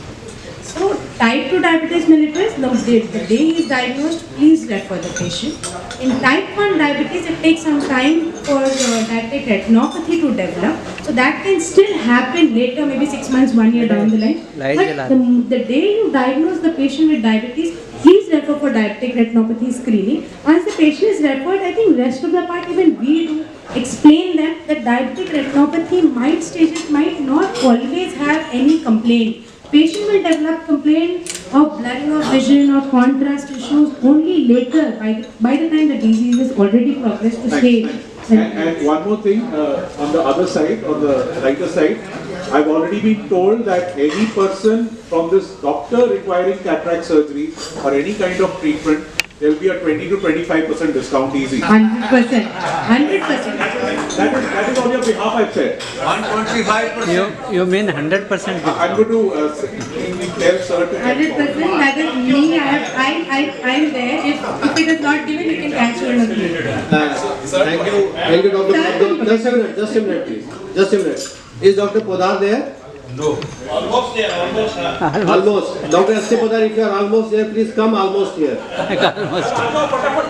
So, type 2 diabetes mellitus, the day he is diagnosed, please refer the patient. In type 1 diabetes, it takes some time for diabetic retinopathy to develop. So, that can still happen later, maybe 6 months, 1 year down the line. But the day you diagnose the patient with diabetes, please refer for diabetic retinopathy screening. Once the patient is referred, I think rest of the part even we do explain them that diabetic retinopathy stages might not always have any complaint. Patient will develop complaint of blurring of vision or contrast issues only later, by the time the disease is already progressed to stage. And one more thing, on the other side, on the writer side, I've already been told that any person from this doctor requiring cataract surgery or any kind of treatment, there will be a 20 to 25% discount easy. 100%. 100%. That is on your behalf, I've said. 125%. You mean 100%? I'm going to tell sir to 100%, that is me. I'm there. If it is not given, you can cancel it again. Thank you, Dr. Podar. Just a minute, please. Just a minute. Is Dr. Podar there? Almost there, almost. Almost. Dr. S.K. Podar, if you are almost there, please come almost here.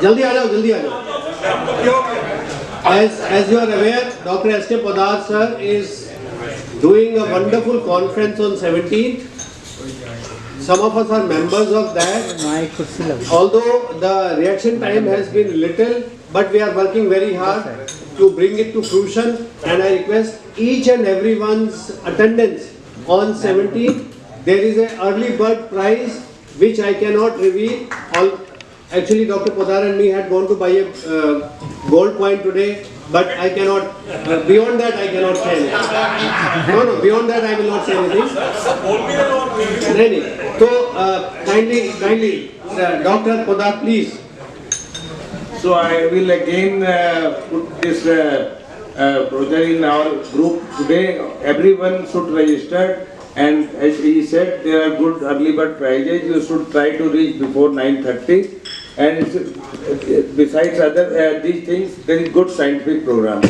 Jaldi aa jao, jaldi aa jao. As you are aware, Dr. S.K. Podar sir is doing a wonderful conference on 17th. Some of us are members of that. My kursi lag. Although the reaction time has been little, but we are working very hard to bring it to fruition, and I request each and everyone's attendance on 17th. There is an early bird prize which I cannot reveal. Actually, Dr. Podar and me had gone to buy a gold coin today, but I cannot, beyond that I cannot say anything. No, beyond that I will not say anything. So, kindly, Dr. Podar, please. So I will again put this brochure in our group today. Everyone should register, and as he said, there are good early bird prizes. You should try to reach before 9:30. And besides other these things, there is good scientific program.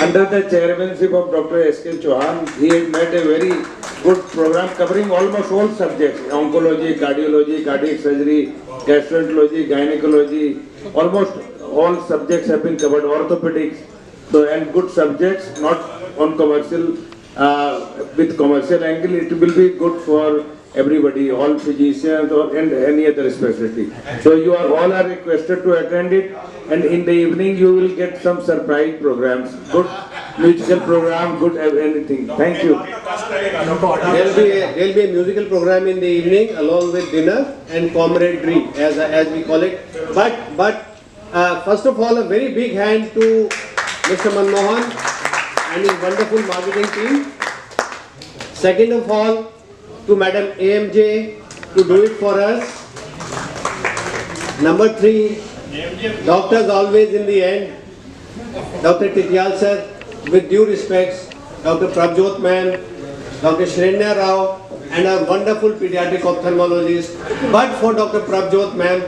Under the chairmanship of Dr. S.K. Chauhan, he has made a very good program covering almost all subjects: oncology, cardiology, cardiac surgery, gastroenterology, gynecology. Almost all subjects have been covered. Orthopedics, so and good subjects, not on commercial with commercial angle. It will be good for everybody, all physicians and any other specialty. So you are all are requested to attend it, and in the evening you will get some surprise programs, good musical program, good anything. Thank you. There will be a musical program in the evening along with dinner and camaraderie, as we call it. But first of all, a very big hand to Mr. Manmohan and his wonderful marketing team. Second of all, to Madam AMJ to do it for us. Number 3, doctors always in the end. Dr. Tityal sir, with due respects, Dr. Prabjot ma'am, Dr. Shrenya Rao, and our wonderful pediatric ophthalmologist. But for Dr. Prabjot ma'am,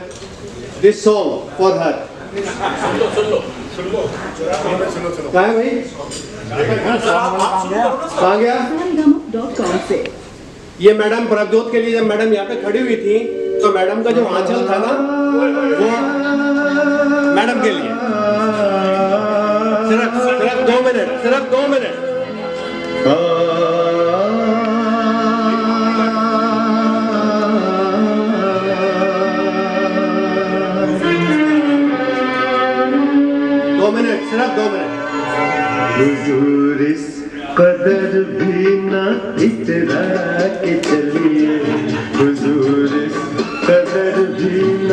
this song for her. कहाँ है भाई? कहाँ गया? ये madam Prabhjot के लिए जब madam यहाँ पे खड़ी हुई थी, तो मैडम का जो आंचल था ना, वो मैडम के लिए सिर्फ 2 मिनट, सिर्फ 2 मिनट। सिर्फ 2 मिनट। हुजूर इस कदर भी न इतरा के चलिए, हुजूर इस कदर भी न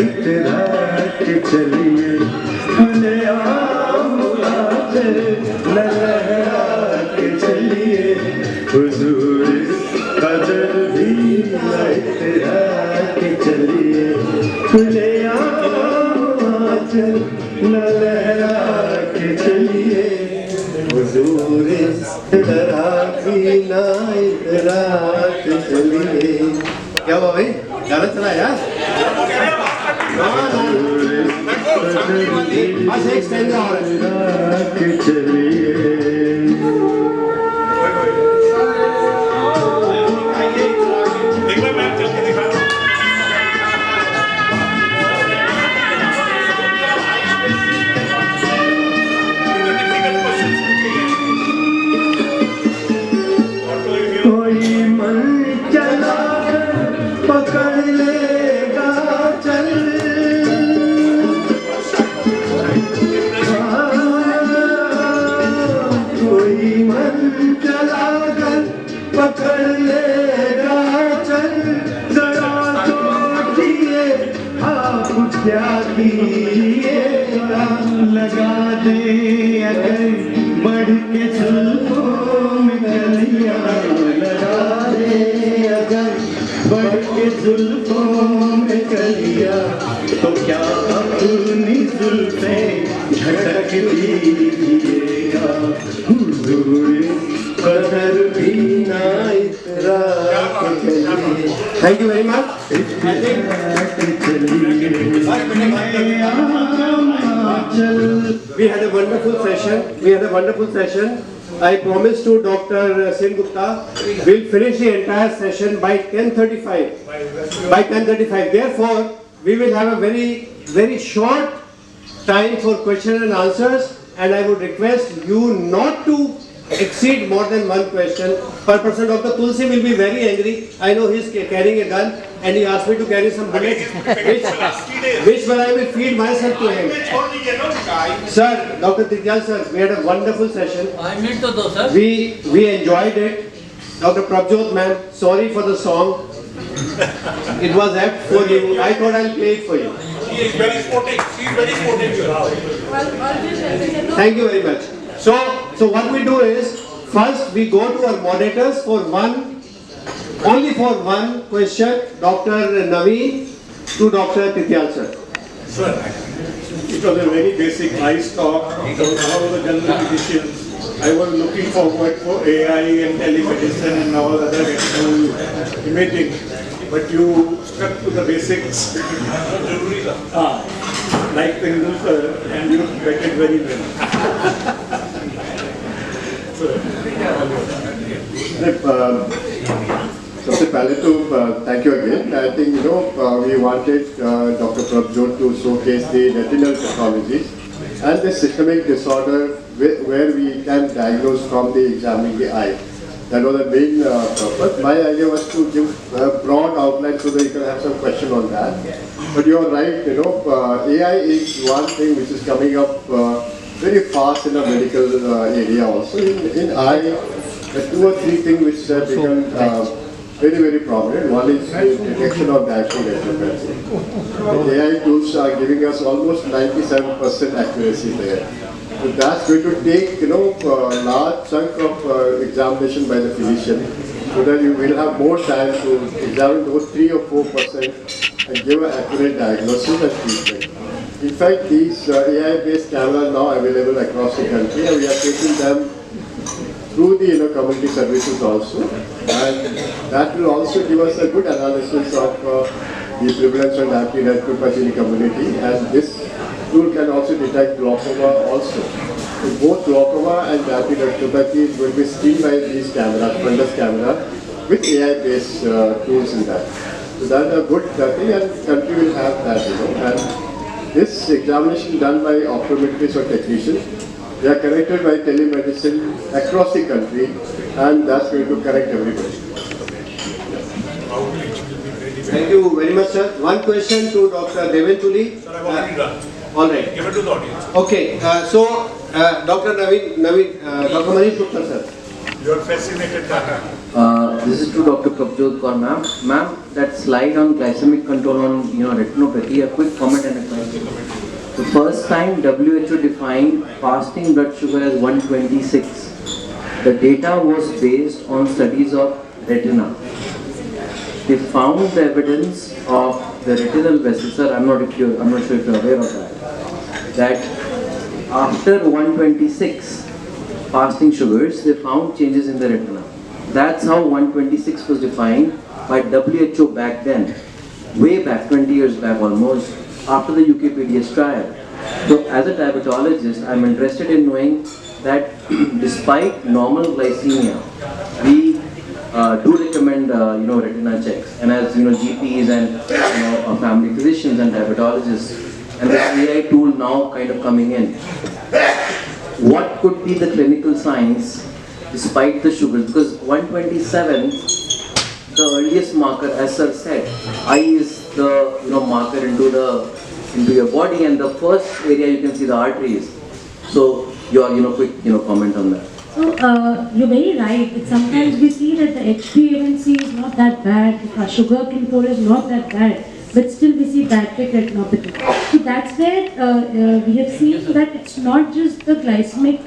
इतरा के चलिए, खुले आम आंचल न लहरा के चलिए, हुजूर इस कदर भी न इतरा के चलिए, खुले आम आंचल न लहरा के चलिए, हुजूर इस डरा की ना इतरा के चलिए। क्या हुआ भाई, गाना चला यार? बस एक स्टैंजा और के चलिए। के जुल्फों में कलियां लगा दे अगर बढ़ के जुल्फों में कलियां तो क्या अपनी जुल्फे झटक दीजिएगा हुजूर कदर भी ना इतरा Thank you very much. We had a wonderful session. I promised to Dr. Sen Gupta, we'll finish the entire session by 10:35. By 10:35. Therefore, we will have a very short time for question and answers, and I would request you not to exceed more than one question per person. Dr. Tulsi will be very angry. I know he's carrying a gun and he asked me to carry some bullets, which one I will feed myself to him. Sir, Dr. Tityal sir, we had a wonderful session. 5 minutes to do, sir. We enjoyed it. Dr. Prabjot ma'am, sorry for the song. It was apt for you. I thought I'll play it for you. She is very sporting. She is very sporting. Thank you very much. So what we do is, first we go to our moderators for only for one question, Dr. Naveen to Dr. Tityal sir. Sir, it was a very basic, nice talk. All the general physicians. I was looking forward for AI and telemedicine and all other medical imaging, but you stuck to the basics. Like Tendulkar, and you got it very well. सबसे पहले तो thank you again. I think we wanted Dr. Prabjot to showcase the retinal pathologies and the systemic disorder where we can diagnose from the examining the eye. That was the main purpose. My idea was to give a broad outline so that you can have some question on that. But you are right, AI is one thing which is coming up very fast in the medical area also. In eye, there are 2 or 3 things which have become very prominent. One is the detection of diabetic retinopathy. The AI tools are giving us almost 97% accuracy there. So that's going to take a large chunk of examination by the physician, so that you will have more time to examine those 3 or 4% and give an accurate diagnosis and treatment. In fact, these AI-based cameras now available across the country, and we are taking them through the community services also, and that will also give us a good analysis of the prevalence of diabetic retinopathy in the community, and this tool can also detect glaucoma also. So both glaucoma and diabetic retinopathy will be screened by these cameras, fundus camera, with AI-based tools in that. So that's a good thing, and country will have that, and this examination done by optometrists or technicians, they are connected by telemedicine across the country, and that's going to connect everybody. Thank you very much, sir. One question to Dr. Deventuli. Sir, I've already done. All right. Give it to the audience. Okay. Dr. Dr. Manish Gupta, sir. You are fascinated by her. This is to Dr. Prabjot Kaur, ma'am. Ma'am, that slide on glycemic control on retinopathy, a quick comment and a question. The first time WHO defined fasting blood sugar as 126. The data was based on studies of retina. They found the evidence of the retinal vessels, sir, I'm not sure if you're aware of that after 126 fasting sugars, they found changes in the retina. That's how 126 was defined by WHO back then, way back, 20 years back almost, after the UKPDS trial. So as a diabetologist, I'm interested in knowing that despite normal glycemia, we do recommend retina checks, and as GPs and family physicians and diabetologists, and this AI tool now kind of coming in, what could be the clinical signs despite the sugars? Because 127, the earliest marker, as sir said, eye is the marker into your body, and the first area you can see the arteries. So your quick comment on that. So you're very right. Sometimes we see that the HbA1c is not that bad, our sugar control is not that bad, but still we see diabetic retinopathy. So that's where we have seen that it's not just the glycemic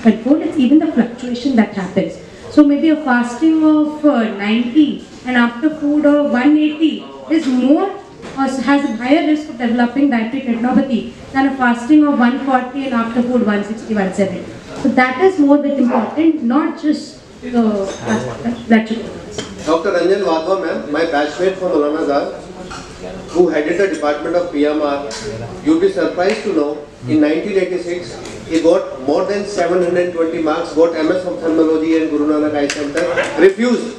control, it's even the fluctuation that happens. So maybe a fasting of 90 and after food of 180 is more or has a higher risk of developing diabetic retinopathy than a fasting of 140 and after food 160, 170. So that is more bit important, not just the blood sugar. Dr. Ranjan Wadhwa ma'am, my batchmate from Maulana Dar, who headed the department of PMR, you'll be surprised to know, in 1986, he got more than 720 marks, got MS Ophthalmology and Guru Nanak Eye Center, refused.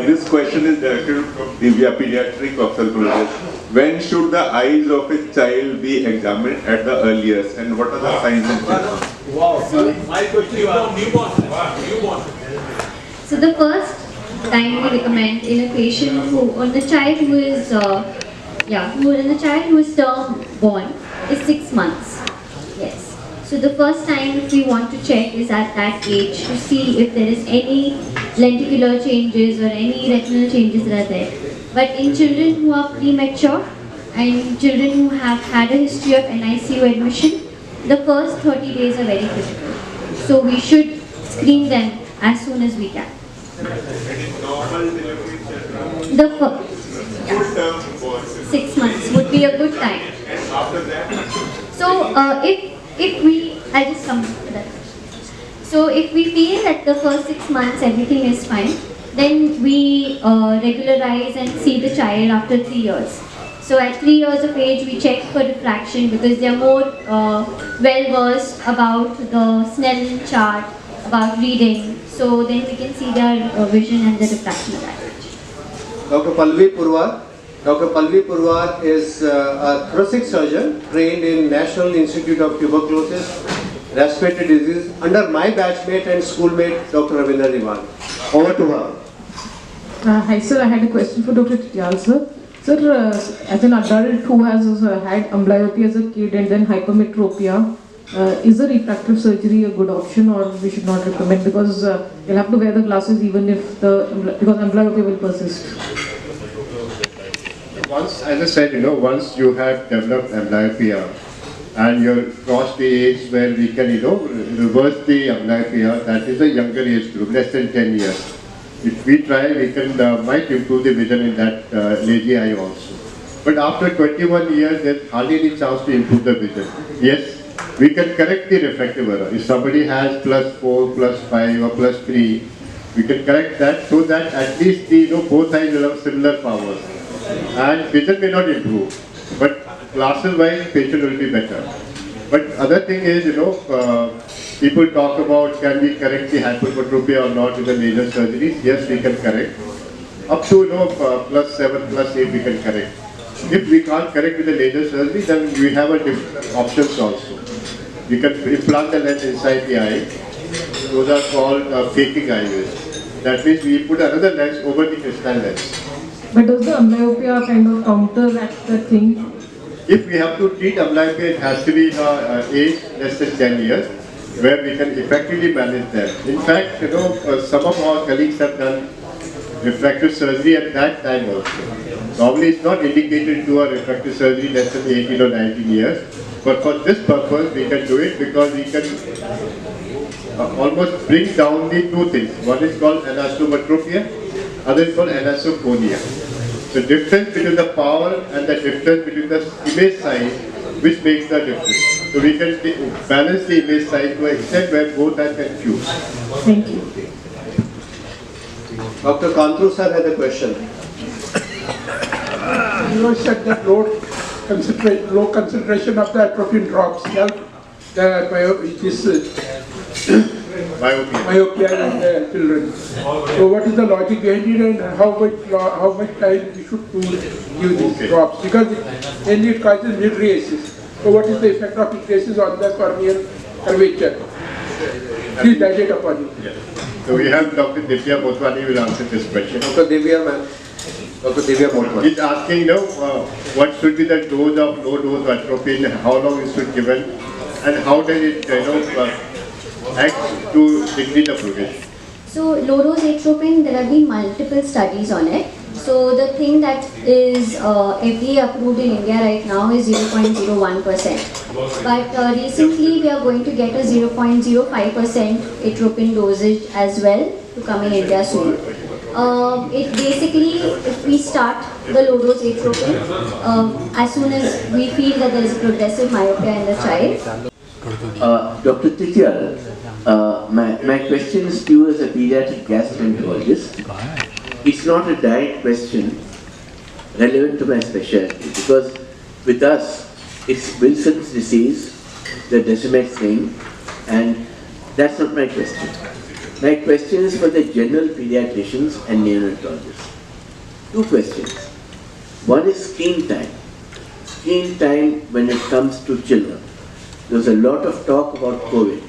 This question is directed to Divya, pediatric ophthalmologist. When should the eyes of a child be examined at the earliest, and what are the signs and symptoms? Wow. My question newborn. So the first time we recommend in a patient on the child who is term born is 6 months. Yes. So the first time if we want to check is at that age to see if there is any lenticular changes or any retinal changes that are there. But in children who are premature and children who have had a history of NICU admission, the first 30 days are very critical. So we should screen them as soon as we can. The first 6 months would be a good time. So I'll just come to that. So if we feel that the first 6 months everything is fine, then we regularize and see the child after 3 years. So at 3 years of age, we check for diffraction because they are more well versed about the Snellen chart, about reading. So then we can see their vision and the diffraction at that age. Dr. Pallavi Purwar. Dr. Pallavi Purwar is a thoracic surgeon trained in National Institute of Tuberculosis, Respiratory Disease under my batchmate and schoolmate Dr. Ravinder Diwan. Over to her. Hi sir, I had a question for Dr. Tityal sir. Sir, as an adult who has had amblyopia as a kid and then hypermetropia, is the refractive surgery a good option or we should not recommend because you'll have to wear the glasses even if because amblyopia will persist? Once, as I said, once you have developed amblyopia and you're crossed the age where we can, reverse the amblyopia, that is a younger age group, less than 10 years. If we try, we can might improve the vision in that lazy eye also. But after 21 years, there's hardly any chance to improve the vision. Yes, we can correct the refractive error. If somebody has +4, +5 or +3, we can correct that so that at least both eyes will have similar powers. And vision may not improve, but glasses-wise, patient will be better. But other thing is, people talk about can we correct the hypermetropia or not with the laser surgeries. Yes, we can correct. Up to +7, +8 we can correct. If we can't correct with the laser surgery, then we have a different options also. We can implant the lens inside the eye. Those are called faking IOS. That means we put another lens over the crystal lens. But does the amblyopia kind of counteract that thing? If we have to treat amblyopia, it has to be age less than 10 years, where we can effectively manage that. In fact, some of our colleagues have done refractive surgery at that time also. Normally, it's not indicated to a refractive surgery less than 18 or 19 years, but for this purpose, we can do it because we can almost bring down the two things. One is called anisometropia, other is called anisophonia. The difference between the power and the difference between the image size, which makes the difference. So we can balance the image size to an extent where both are confused. Thank you. Dr. Kantru sir had a question. You said that low concentration of the atropine drops help myopia in the children. So what is the logic behind it and how much time we should give these drops? Because then it causes mydriasis. So what is the effect of mydriasis on the corneal curvature? Please dilate upon it. Yes. So we have Dr. Divya Motwani will answer this question. Dr. Divya ma'am. Dr. Divya Motwani. He's asking what should be the dose of low dose atropine, how long it should given, and how does it act to decrease the progression. So low dose atropine, there have been multiple studies on it. So the thing that is FDA approved in India right now is 0.01%. But recently we are going to get a 0.05% atropine dosage as well to come in India soon. It basically, if we start the low dose atropine, as soon as we feel that there is progressive myopia in the child. Dr. Tityal, my question is to you as a pediatric gastroenterologist. It's not a direct question relevant to my specialty because with us it's Wilson's disease that decimates things, and that's not my question. My question is for the general pediatricians and neonatologists. Two questions. One is screen time. Screen time when it comes to children. There was a lot of talk about COVID,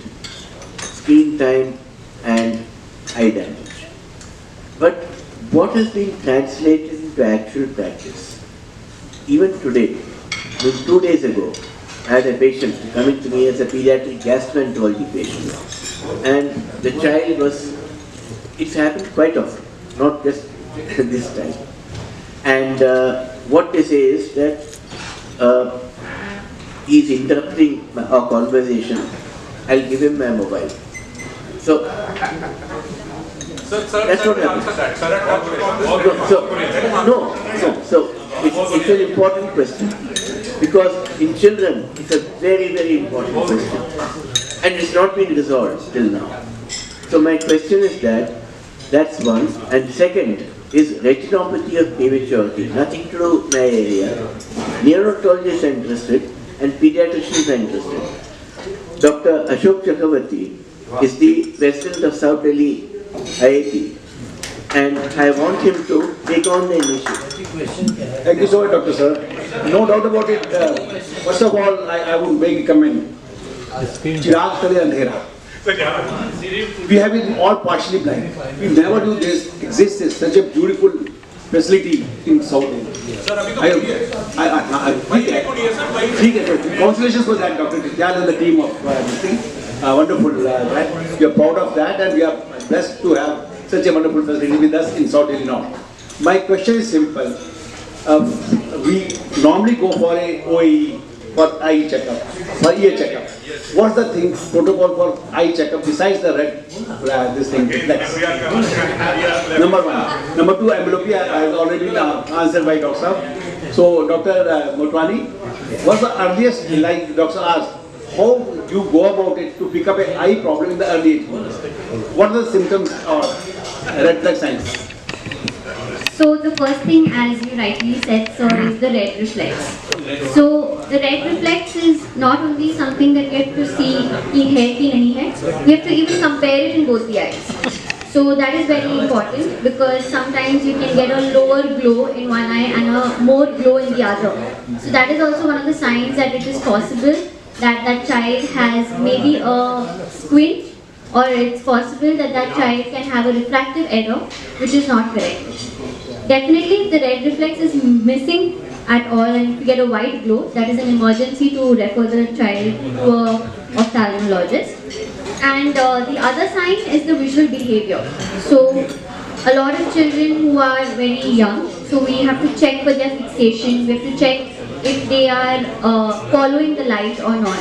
screen time and eye damage. But what has been translated into actual practice? Even today, 2 days ago, I had a patient coming to me as a pediatric gastroenterology patient. And the child was, it's happened quite often, not just this time. And what they say is that he's interrupting our conversation, I'll give him my mobile. So, that's what happened. So it's an important question because in children it's a very, very important question and it's not been resolved till now. So my question is that's one, and second is retinopathy of prematurity, nothing to do with my area. Neonatologists are interested and pediatricians are interested. Dr. Ashok Chakravarti is the president of South Delhi IIT, and I want him to take on the initiative. Thank you so much, Dr. Sir. No doubt about it. First of all, I would make a comment. Chirag Kale Andhera. We have been all partially blind. We never knew this existed such a beautiful facility in South India. Congratulations for that, Dr. Tityal and the team of this thing. Wonderful. We are proud of that and we are blessed to have such a wonderful facility with us in South Illinois. My question is simple. We normally go for a OAE for eye checkup, for ear checkup. What's the thing, protocol for eye checkup besides the red, this thing, reflex? Number one. Number two, amblyopia has already been answered by Dr. So, Dr. Motwani, what's the earliest, like Dr. asked, how you go about it to pick up an eye problem in the early age? What are the symptoms or red flag signs? So the first thing, as you rightly said, sir, is the red reflex. So the red reflex is not only something that we have to see in head, we have to even compare it in both the eyes. So that is very important because sometimes you can get a lower glow in one eye and a more glow in the other. So that is also one of the signs that it is possible that that child has maybe a squint, or it's possible that that child can have a refractive error which is not correct. Definitely if the red reflex is missing at all and if you get a white glow, that is an emergency to refer the child to a ophthalmologist. And the other sign is the visual behavior. So a lot of children who are very young, so we have to check for their fixation, we have to check if they are following the light or not.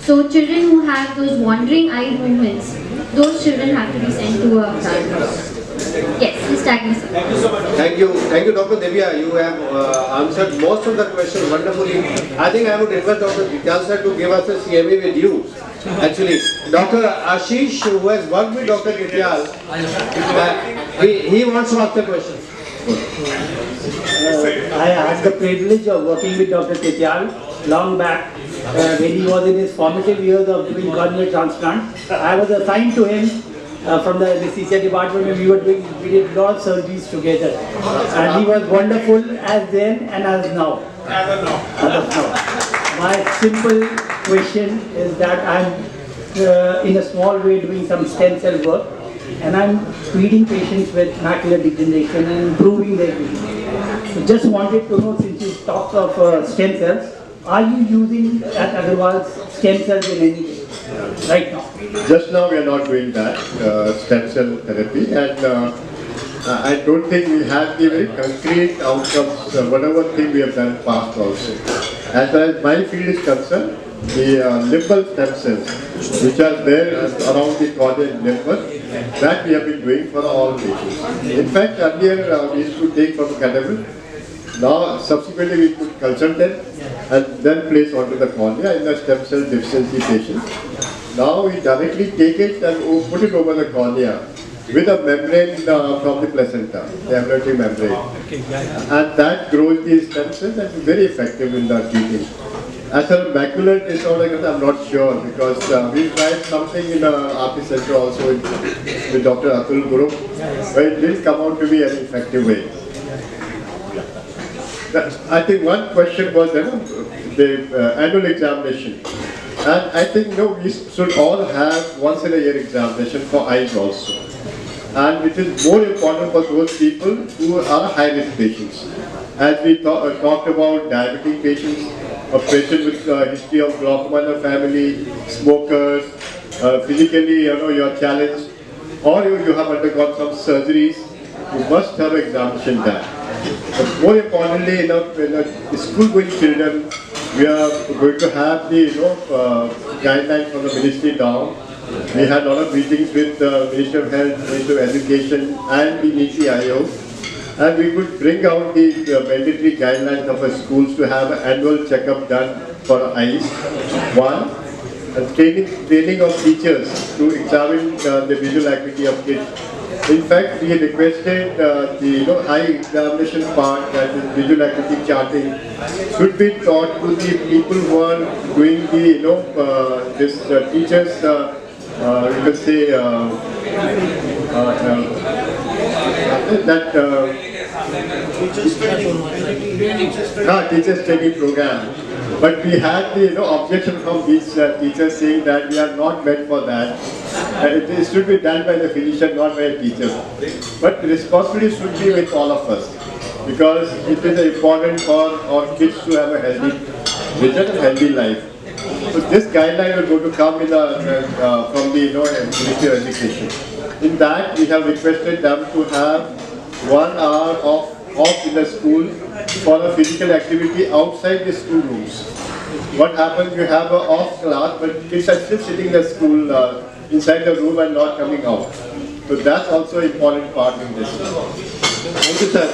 So children who have those wandering eye movements, those children have to be sent to a ophthalmologist. Yes, please diagnose. Thank you so much. Thank you, Dr. Divya. You have answered most of the questions wonderfully. I think I would request Dr. Tityal sir to give us a CMA with you. Actually, Dr. Ashish, who has worked with Dr. Tityal, he wants to ask a question. I had the privilege of working with Dr. Tityal long back when he was in his formative years of doing corneal transplant. I was assigned to him from the anesthesia department and we did a lot of surgeries together. And he was wonderful as then and as now. As of now. My simple question is that I'm in a small way doing some stem cell work and I'm treating patients with macular degeneration and improving their vision. So just wanted to know, since you talked of stem cells, are you using at Agarwal's stem cells in any way right now? Just now we are not doing that, stem cell therapy, and I don't think we have the very concrete outcomes, whatever thing we have done past also. As far as my field is concerned, the limbal stem cells, which are there around the cornea and limbus, that we have been doing for all patients. In fact, earlier we used to take from cadaver. Now, subsequently, we could culture them and then place onto the cornea in the stem cell deficiency patients. Now, we directly take it and put it over the cornea with a membrane from the placenta, the amniotic membrane. And that grows the stem cells and is very effective in the treating. As for macular disorder, I'm not sure because we tried something in RP center also with Dr. Atul Guru, but it didn't come out to be an effective way. I think one question was the annual examination. And I think we should all have once in a year examination for eyes also. And it is more important for those people who are high risk patients. As we talked about diabetic patients, a patient with history of glaucoma in the family, smokers, physically you are challenged, or you have undergone some surgeries, you must have examination done. But more importantly, in school-going children, we are going to have the guidelines from the ministry down. We had a lot of meetings with the Ministry of Health, Ministry of Education, and the NITI Aayog. And we could bring out the mandatory guidelines of our schools to have an annual checkup done for eyes. One, and training of teachers to examine the visual acuity of kids. In fact, we requested the eye examination part, that is visual acuity charting, should be taught to the people who are doing the this teachers. You can say teachers training program. But we had the objection from these teachers saying that we are not meant for that. It should be done by the physician, not by a teacher. But the responsibility should be with all of us, because it is important for our kids to have a healthy vision and healthy life. So this guideline will going to come in from the Ministry of Education. In that, we have requested them to have 1 hour off in the school for a physical activity outside the school rooms. What happens, you have an off class, but kids are still sitting in the school inside the room and not coming out. So that's also an important part in this. Thank you, sir.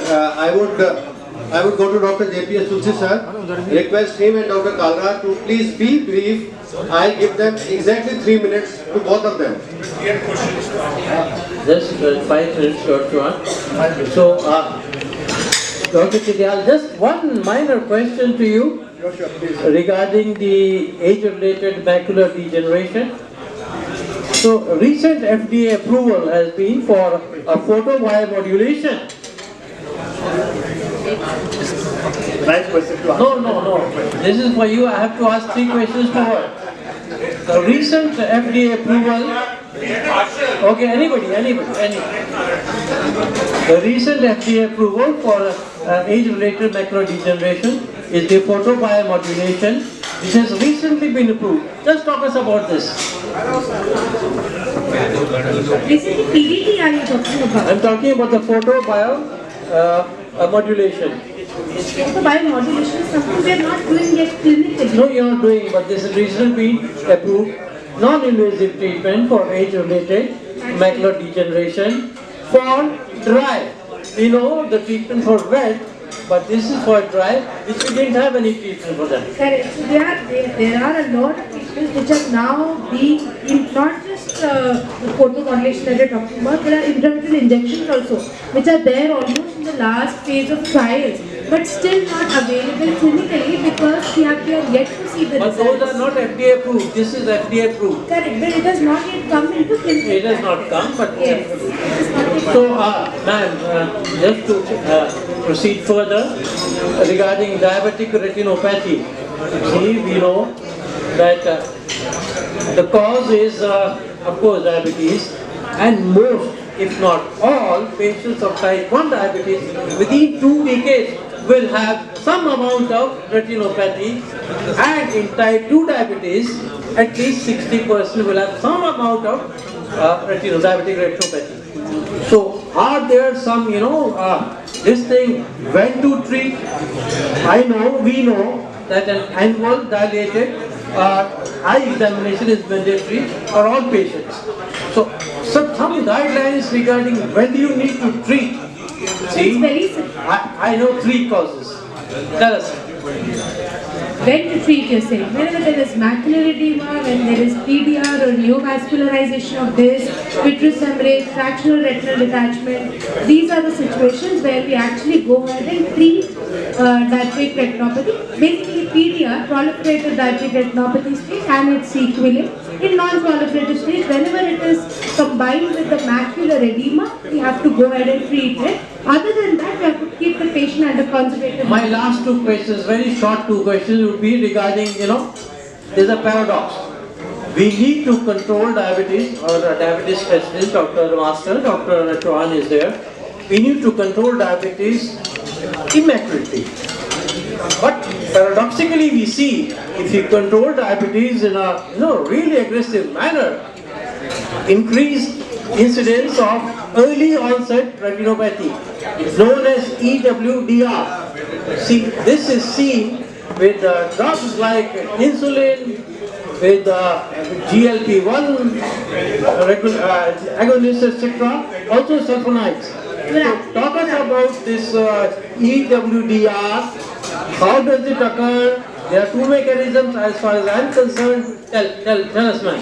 I would go to Dr. JPS Tulsi, sir. Request him and Dr. Kalra to please be brief. I give them exactly 3 minutes to both of them. Just 5 minutes short one. So, Dr. Tityal, just one minor question to you regarding the age-related macular degeneration. So, recent FDA approval has been for a photobiomodulation. Nice question to ask. No. This is for you. I have to ask 3 questions for her. The recent FDA approval. Okay, anybody. The recent FDA approval for age-related macular degeneration is the photobiomodulation, which has recently been approved. Just talk us about this. Recently, PDT are you talking about? I'm talking about the photobiomodulation. Photobiomodulation is something we are not doing yet clinically. No, you are not doing, but this is recently approved non-invasive treatment for age-related macular degeneration for dry. We know the treatment for wet, but this is for dry, which we didn't have any treatment for them. Correct. So there are a lot of treatments which are now being, not just the photomodulation that we are talking about, there are intravitreal injections also, which are there almost in the last phase of trials, but still not available clinically because we are yet to see the results. But those are not FDA approved. This is FDA approved. Correct, but it has not yet come into clinical. It has not come, but yes, it has not yet so, ma'am, just to proceed further regarding diabetic retinopathy. See, we know that the cause is, of course, diabetes, and most, if not all, patients of type 1 diabetes within 2 decades will have some amount of retinopathy, and in type 2 diabetes, at least 60% will have some amount of diabetic retinopathy. So are there some, this thing, when to treat? We know that an annual dilated eye examination is mandatory for all patients. So some guidelines regarding when do you need to treat? See, I know 3 causes. Tell us. When to treat, you're saying? Whenever there is macular edema, when there is PDR or neovascularization of this, vitreous hemorrhage, fractional retinal detachment, these are the situations where we actually go ahead and treat diabetic retinopathy. Basically, PDR, proliferative diabetic retinopathy stage, and its sequelae. In non-proliferative stage, whenever it is combined with the macular edema, we have to go ahead and treat it. Other than that, we have to keep the patient under conservative. My last 2 questions, very short 2 questions, would be regarding, there's a paradox. We need to control diabetes, or a diabetes specialist, Dr. Master, Dr. Chauhan is there. We need to control diabetes immaculately. But paradoxically, we see if you control diabetes in a really aggressive manner, increased incidence of early onset retinopathy, known as EWDR. See, this is seen with drugs like insulin, with GLP-1 agonists, etc., also sulfonides. So talk us about this EWDR. How does it occur? There are 2 mechanisms as far as I am concerned. Tell us, ma'am.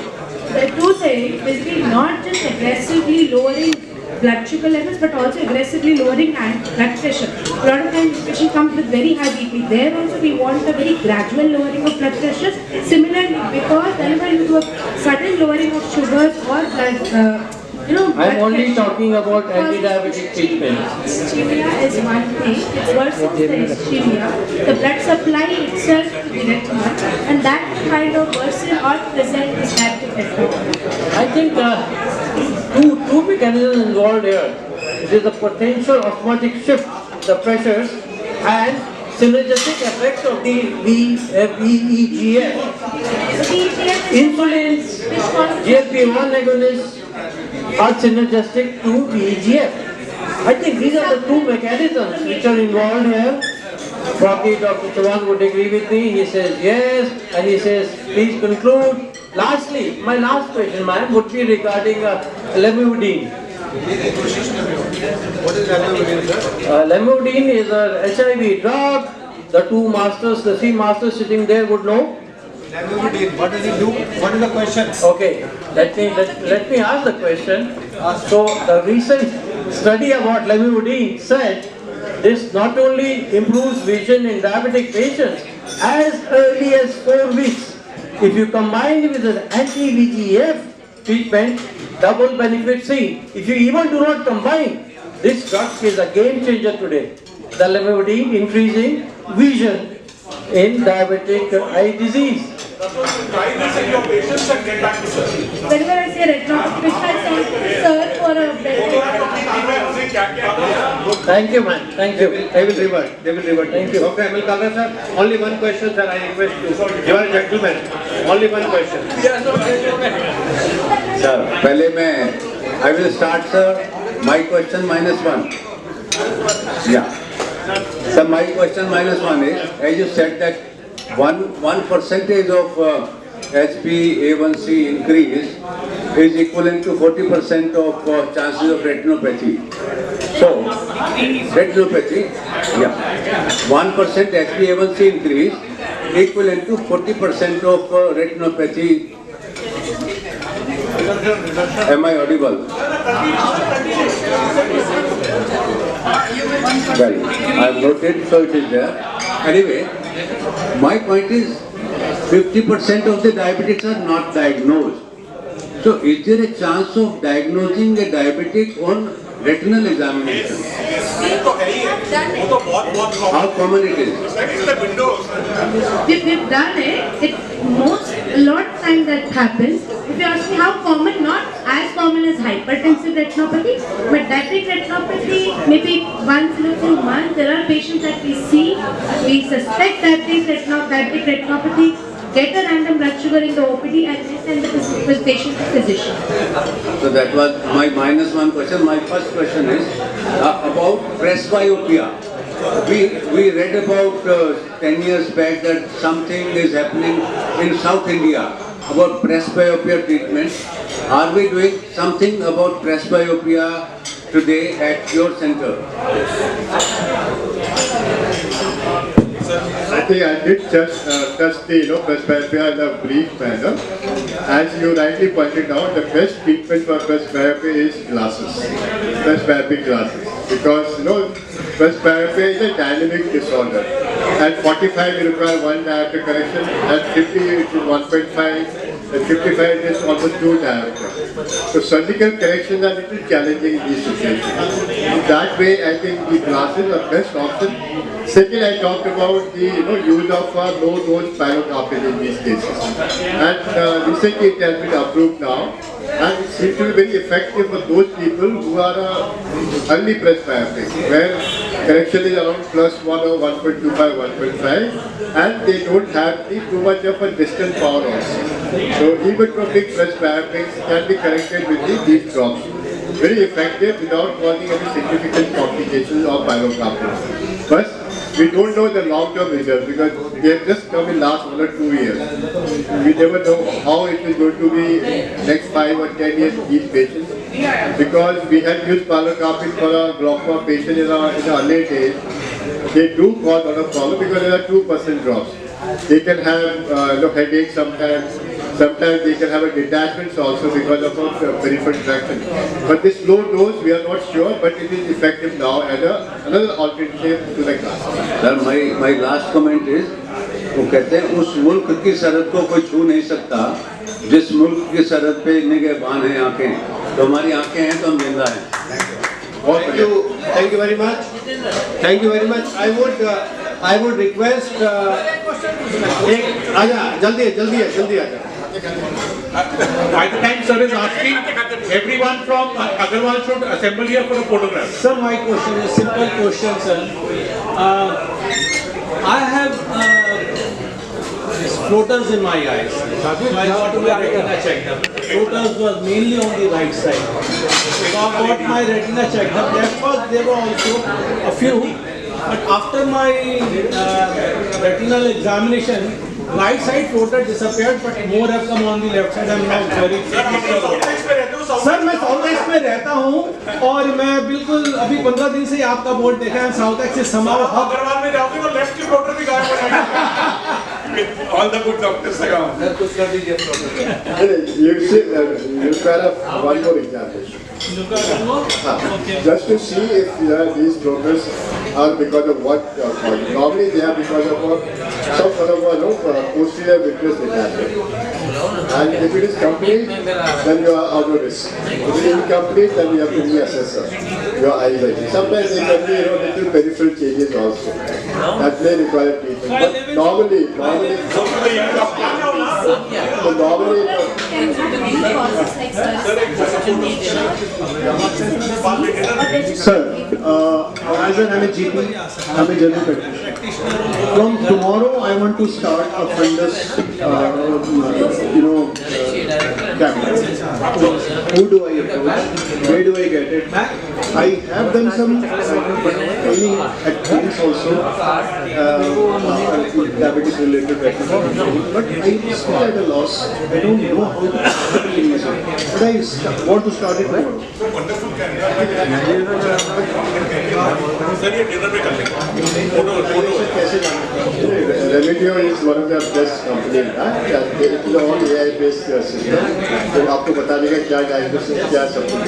There are 2 things, basically not just aggressively lowering blood sugar levels, but also aggressively lowering blood pressure. A lot of times the patient comes with very high BP. There also we want a very gradual lowering of blood pressure. Similarly, because whenever you do a sudden lowering of sugars or blood, I'm only talking about anti-diabetic treatment. Ischemia is one thing, it worsens the ischemia, the blood supply itself to the retina, and that will kind of worsen or present this diabetic retinopathy. I think two mechanisms involved here. It is the potential osmotic shift, the pressures, and synergistic effects of the VEGF. Insulins, GLP-1 agonists are synergistic to VEGF. I think these are the 2 mechanisms which are involved here. Probably Dr. Chauhan would agree with me. He says yes, and he says please conclude. Lastly, my last question, ma'am, would be regarding lamivudine. What is lamivudine, sir? Lamivudine is a HIV drug. The 2 masters, the 3 masters sitting there would know. Lamivudine, what does it do? What is the question? Okay, let me ask the question. So the recent study about lamivudine said this not only improves vision in diabetic patients as early as 4 weeks. If you combine it with an anti-VEGF treatment, double benefit seen. If you even do not combine, this drug is a game changer today. The lamivudine increasing vision in diabetic eye disease. Try this in your patients and get back to sir. Whenever I say retinopathy patient, I send to the sir for a better. Thank you, man. Thank you. They will revert. Thank you. Dr. M.L. Kalra, sir, only one question, sir, I request you. You are a gentleman. Only one question. Sir, I will start, sir. My question -1. Yeah. So my question -1 is, as you said that 1% of HbA1c increase is equivalent to 40% of chances of retinopathy. So, retinopathy, yeah, 1% HbA1c increase equivalent to 40% of retinopathy. Am I audible? Well, I have noted, so it is there. Anyway, my point is 50% of the diabetics are not diagnosed. So is there a chance of diagnosing a diabetic on retinal examination? How common it is? We've done it. A lot of times that happens. If you ask me how common, not as common as hypertensive retinopathy, but diabetic retinopathy, maybe once in a few months, there are patients that we see, we suspect diabetic retinopathy, get a random blood sugar in the OPD and then send the patient to physician. So that was my -1 question. My first question is about presbyopia. We read about 10 years back that something is happening in South India about presbyopia treatment. Are we doing something about presbyopia today at your center? I think I did just touch the presbyopia in a brief manner. As you rightly pointed out, the best treatment for presbyopia is glasses, presbyopic glasses, because presbyopia is a dynamic disorder. At 45 you require one diopter correction, at 50 it is 1.5, at 55 it is almost 2 diopter. So surgical corrections are a little challenging in these situations. In that way, I think the glasses are best option. Second, I talked about the use of low-dose pyrocopin in these cases, and recently it has been approved now, and it seems to be very effective for those people who are early presbyopic, where correction is around +1 or 1.25, 1.5, and they don't have too much of a distant power also. So even for big presbyopics can be corrected with these drops. Very effective without causing any significant complications of pyrocopin. But we don't know the long-term results because they have just come in last 1 or 2 years. We never know how it is going to be next 5 or 10 years in these patients, because we had used pyrocopin for a glaucoma patient in the early days. They do cause a lot of problem because there are 2% drops. They can have headache sometimes. Sometimes they can have a detachment also because of a peripheral traction. But this low dose, we are not sure, but it is effective now as another alternative to the glasses. Sir, my last comment is, वो कहते हैं उस मुल्क की सरहद को कोई छू नहीं सकता जिस मुल्क की सरहद पे निगहबान हैं आंखें, तो हमारी आंखें हैं तो हम जिंदा हैं. Thank you very much. Thank you very much. I would request जल्दी आजा. By the time sir is asking, everyone from Agarwal should assemble here for a photograph. Sir, my question is a simple question, sir. I have floaters in my eyes. So I got my retina checked up. Floaters was mainly on the right side. So I got my retina checked up. There were also a few. But after my retinal examination, right side floater disappeared, but more have come on the left side. I'm not very sir मैं south x में रहता हूँ और मैं बिल्कुल अभी 15 दिन से आपका बोर्ड देखा है साउथ एक्स से समारोह अग्रवाल में जाओगे तो लेफ्ट की फ्लोटर भी गायब हो जाएगी. All the good doctors से गाँव. You require one more examination. Just to see if these floaters are because of what cause. Normally they are because of some sort of posterior vitreous detachment. And if it is complete, then you are out of risk. If it is incomplete, then you have to reassess your eyesight. Sometimes there can be little peripheral changes also. That may require treatment. But normally, Sir, as I'm a GP, I'm a general practitioner. From tomorrow, I want to start a fundus, cabinet. Who do I approach? Where do I get it? I have done some training at clinics also, diabetes related practice, but I am still at a loss. I don't know how to use it. But I want to start it tomorrow. Remedial is one of the best companies. It is all AI based system. तो आपको बता देगा क्या diagnosis क्या सब कुछ.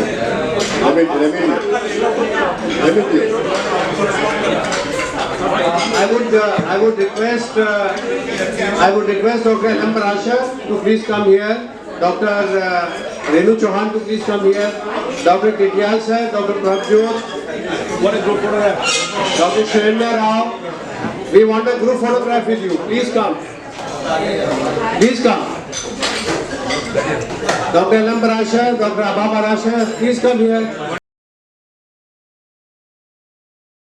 I would request Dr. Anam Parashar to please come here. Dr. Renu Chauhan to please come here. Dr. Titial sir, Dr. Prabjot. What a group photograph. Dr. Sharanya Rao. We want a group photograph with you. Please come. Please come. Dr. Anam Parashar, Dr. Abha Parashar, please come here.